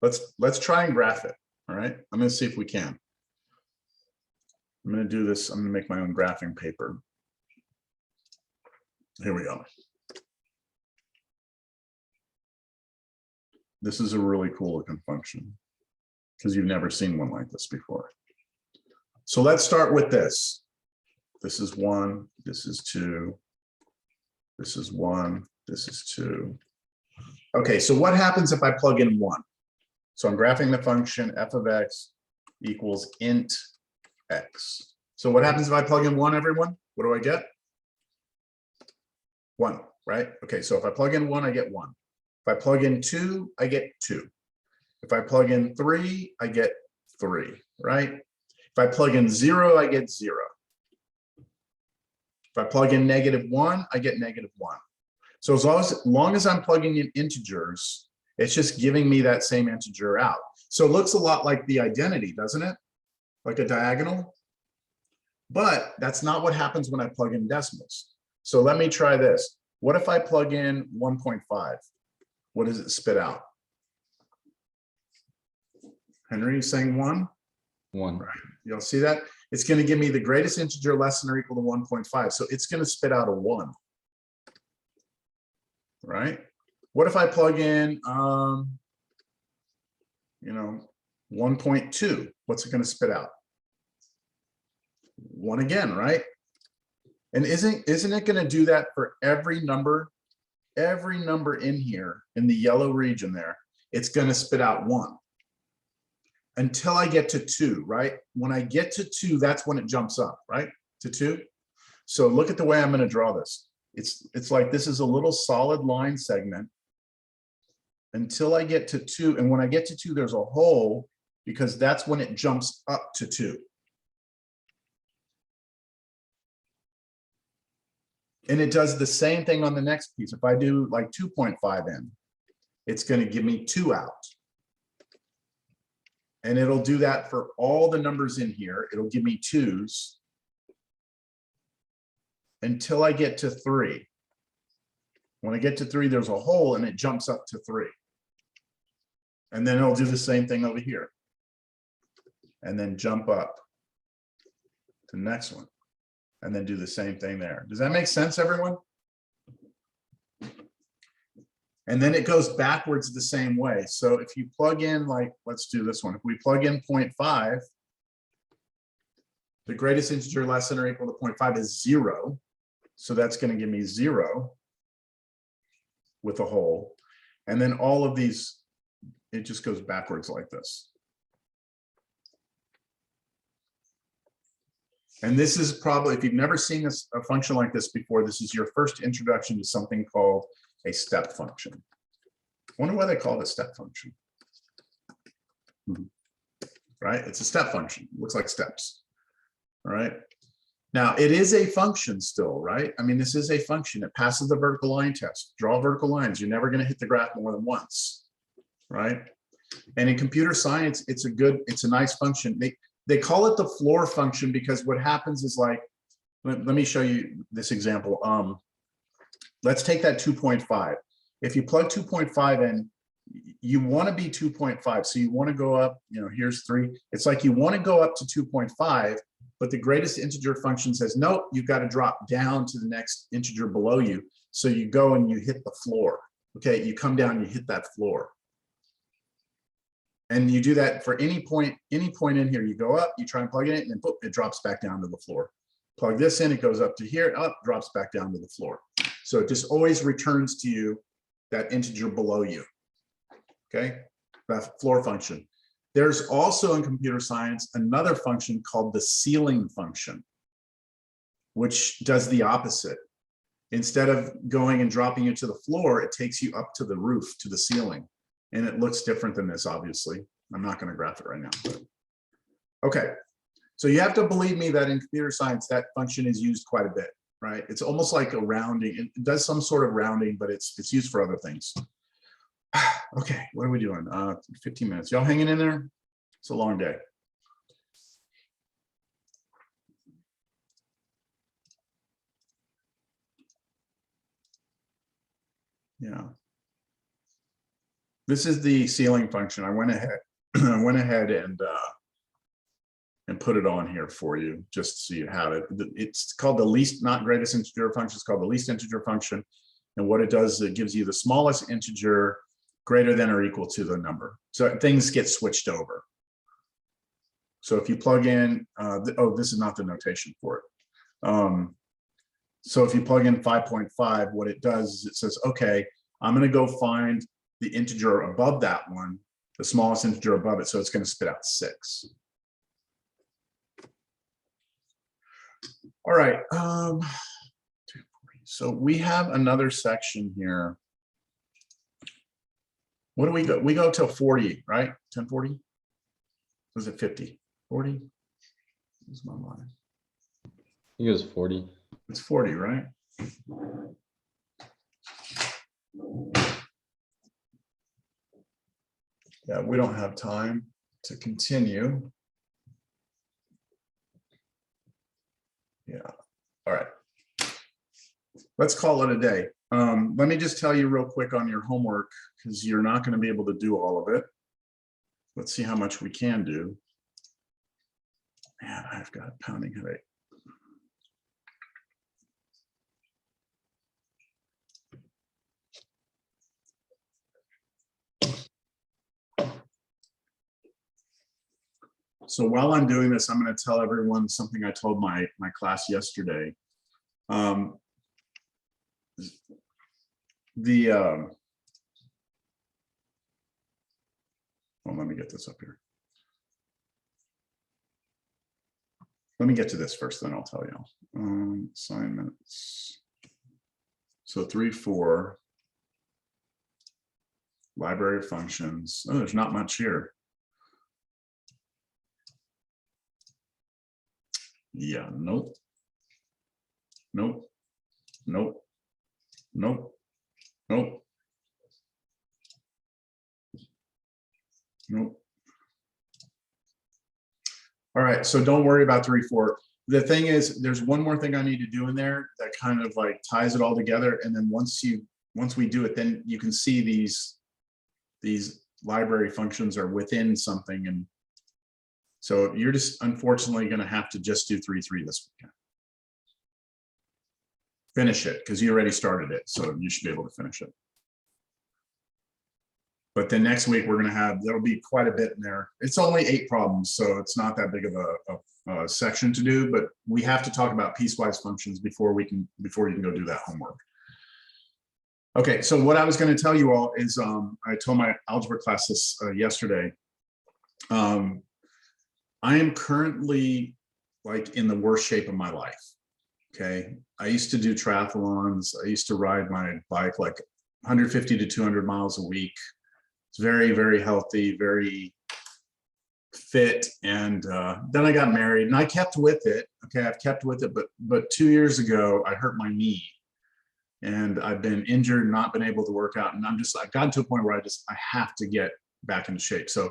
Let's try and graph it, all right? I'm going to see if we can. I'm going to do this. I'm going to make my own graphing paper. Here we go. This is a really cool looking function because you've never seen one like this before. So let's start with this. This is 1, this is 2, this is 1, this is 2. Okay, so what happens if I plug in 1? So I'm graphing the function f of x equals int x. So what happens if I plug in 1, everyone? What do I get? 1. right? Okay, so if I plug in 1, I get 1. If I plug in 2, I get 2. If I plug in 3, I get 3, right? If I plug in 0, I get 0. If I plug in -1, I get -1. So as long as I'm plugging in integers, it's just giving me that same integer out. So it looks a lot like the identity, doesn't it? Like a diagonal. But that's not what happens when I plug in decimals. So let me try this. What if I plug in 1.5? What does it spit out? Henry, you saying 1? 1. Right. You'll see that? It's going to give me the greatest integer less than or equal to 1.5. So it's going to spit out a 1. Right? What if I plug in, 1.2? What's it going to spit out? 1 again, right? And isn't it going to do that for every number? Every number in here in the yellow region there, it's going to spit out 1 until I get to 2, right? When I get to 2, that's when it jumps up, right? To 2. So look at the way I'm going to draw this. It's like this is a little solid line segment until I get to 2. And when I get to 2, there's a hole because that's when it jumps up to 2. And it does the same thing on the next piece. If I do like 2.5 in, it's going to give me 2 out. And it'll do that for all the numbers in here. It'll give me 2s until I get to 3. When I get to 3, there's a hole and it jumps up to 3. And then it'll do the same thing over here. And then jump up to the next one. And then do the same thing there. Does that make sense, everyone? And then it goes backwards the same way. So if you plug in, like, let's do this one. If we plug in 0.5, the greatest integer less than or equal to 0.5 is 0. So that's going to give me 0 with a hole. And then all of these, it just goes backwards like this. And this is probably, if you've never seen this, a function like this before, this is your first introduction to something called a step function. I wonder why they call it a step function. Right? It's a step function. It looks like steps. All right. Now, it is a function still, right? I mean, this is a function. It passes the vertical line test. Draw vertical lines. You're never going to hit the graph more than once, right? And in computer science, it's a nice function. They call it the floor function because what happens is, like, let me show you this example. Let's take that 2.5. If you plug 2.5 in, you want to be 2.5. So you want to go up, here's 3. It's like you want to go up to 2.5, but the greatest integer function says, nope, you've got to drop down to the next integer below you. So you go and you hit the floor. Okay, you come down, you hit that floor. And you do that for any point in here. You go up, you try and plug it in, and then boop, it drops back down to the floor. Plug this in, it goes up to here, up, drops back down to the floor. So it just always returns to you that integer below you. Okay, that floor function. There's also in computer science another function called the ceiling function, which does the opposite. Instead of going and dropping you to the floor, it takes you up to the roof, to the ceiling. And it looks different than this, obviously. I'm not going to graph it right now. But. Okay, so you have to believe me that in computer science, that function is used quite a bit, right? It's almost like a rounding. It does some sort of rounding, but it's used for other things. Okay, what are we doing? 15 minutes. Y'all hanging in there? It's a long day. Yeah. This is the ceiling function. I went ahead and put it on here for you just so you have it. It's called the least, not greatest integer function. It's called the least integer function. And what it does is it gives you the smallest integer greater than or equal to the number. So things get switched over. So if you plug in, this is not the notation for it. So if you plug in 5.5, what it does is it says, okay, I'm going to go find the integer above that one, the smallest integer above it. So it's going to spit out 6. All right. so we have another section here. What do we go? We go till 40, right? 1040? Was it 50? 40? Where's my mind? I think it was 40. It's 40, right? Yeah, we don't have time to continue. Yeah, all right. Let's call it a day. Let me just tell you real quick on your homework, because you're not going to be able to do all of it. Let's see how much we can do. Man, I've got a pounding headache. So while I'm doing this, I'm going to tell everyone something I told my class yesterday. Well, let me get this up here. Let me get to this first, then I'll tell you. Assignments. So 3-4. Library functions. Oh, there's not much here. Yeah, nope. Nope. Nope. Nope. Nope. Nope. All right, so don't worry about 3-4. The thing is, there's one more thing I need to do in there that kind of like ties it all together. And then once we do it, then you can see these library functions are within something. And so you're just unfortunately going to have to just do 3-3 this weekend. Finish it because you already started it, so you should be able to finish it. But then next week we're going to have, there'll be quite a bit in there. It's only 8 problems, so it's not that big of a section to do, but we have to talk about piecewise functions before you can go do that homework. Okay, so what I was going to tell you all is I told my algebra class this yesterday. I am currently like in the worst shape of my life. Okay, I used to do triathlons. I used to ride my bike like 150 to 200 miles a week. It's very, very healthy, very fit. And then I got married and I kept with it. Okay, I've kept with it, but 2 years ago, I hurt my knee and I've been injured, not been able to work out. And I've gotten to a point where I have to get back into shape. So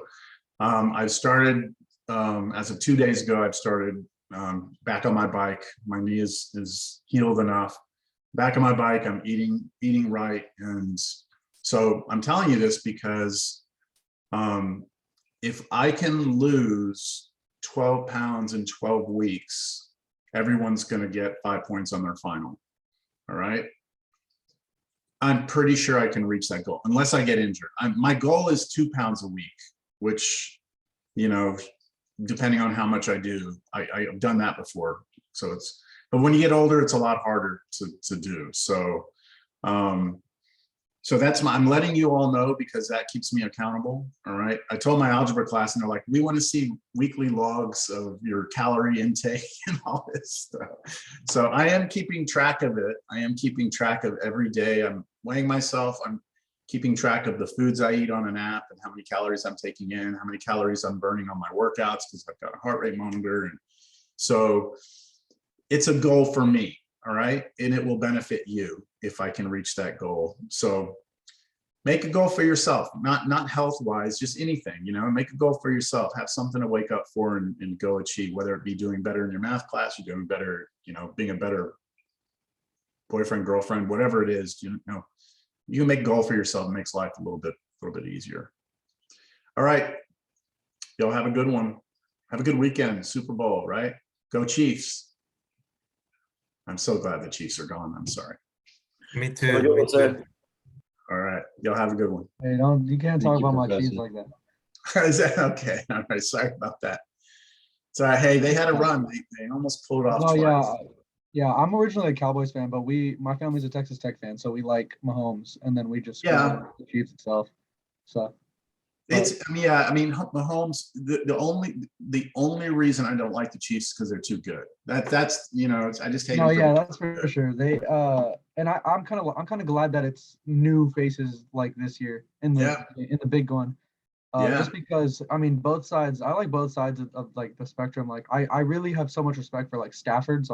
I've started, as of 2 days ago, I've started back on my bike. My knee is healed enough. Back on my bike, I'm eating right. And so I'm telling you this because if I can lose 12 pounds in 12 weeks, everyone's going to get 5 points on their final. All right. I'm pretty sure I can reach that goal unless I get injured. My goal is 2 pounds a week, which, you know, depending on how much I do, I've done that before. So but when you get older, it's a lot harder to do. So, so I'm letting you all know because that keeps me accountable. All right. I told my algebra class and they're like, we want to see weekly logs of your calorie intake and all this stuff. So I am keeping track of it. I am keeping track of every day. I'm weighing myself. I'm keeping track of the foods I eat on an app and how many calories I'm taking in, how many calories I'm burning on my workouts because I've got a heart rate monitor. And so it's a goal for me. All right. And it will benefit you if I can reach that goal. So make a goal for yourself, not health wise, just anything, you know, make a goal for yourself, have something to wake up for and go achieve, whether it be doing better in your math class, you're doing better, you know, being a better boyfriend, girlfriend, whatever it is, you know, you can make a goal for yourself. It makes life a little bit easier. All right. Y'all have a good one. Have a good weekend. Super Bowl, right? Go Chiefs. I'm so glad the Chiefs are gone. I'm sorry. Me too. Me too. All right. Y'all have a good one. Hey, you can't Thank talk you, about my Professor. Chiefs like that. Is that okay? All right. Sorry about that. Sorry. Hey, they had a run. They almost pulled off No, twice. yeah, I'm originally a Cowboys fan, but my family's a Texas Tech fan, so we like Mahomes, and then we just screwed Yeah. up the Chiefs itself. So It's, I mean, yeah, I mean, Mahomes, the only reason I don't like the Chiefs is because they're too good. That's, you know, I just hate. No, them yeah, that's for sure. They and I'm kind of glad that it's new faces like this year in the big one. Yeah. Just because I mean both sides, I like both sides of like the spectrum. Like I really have so much respect for like Stafford, so I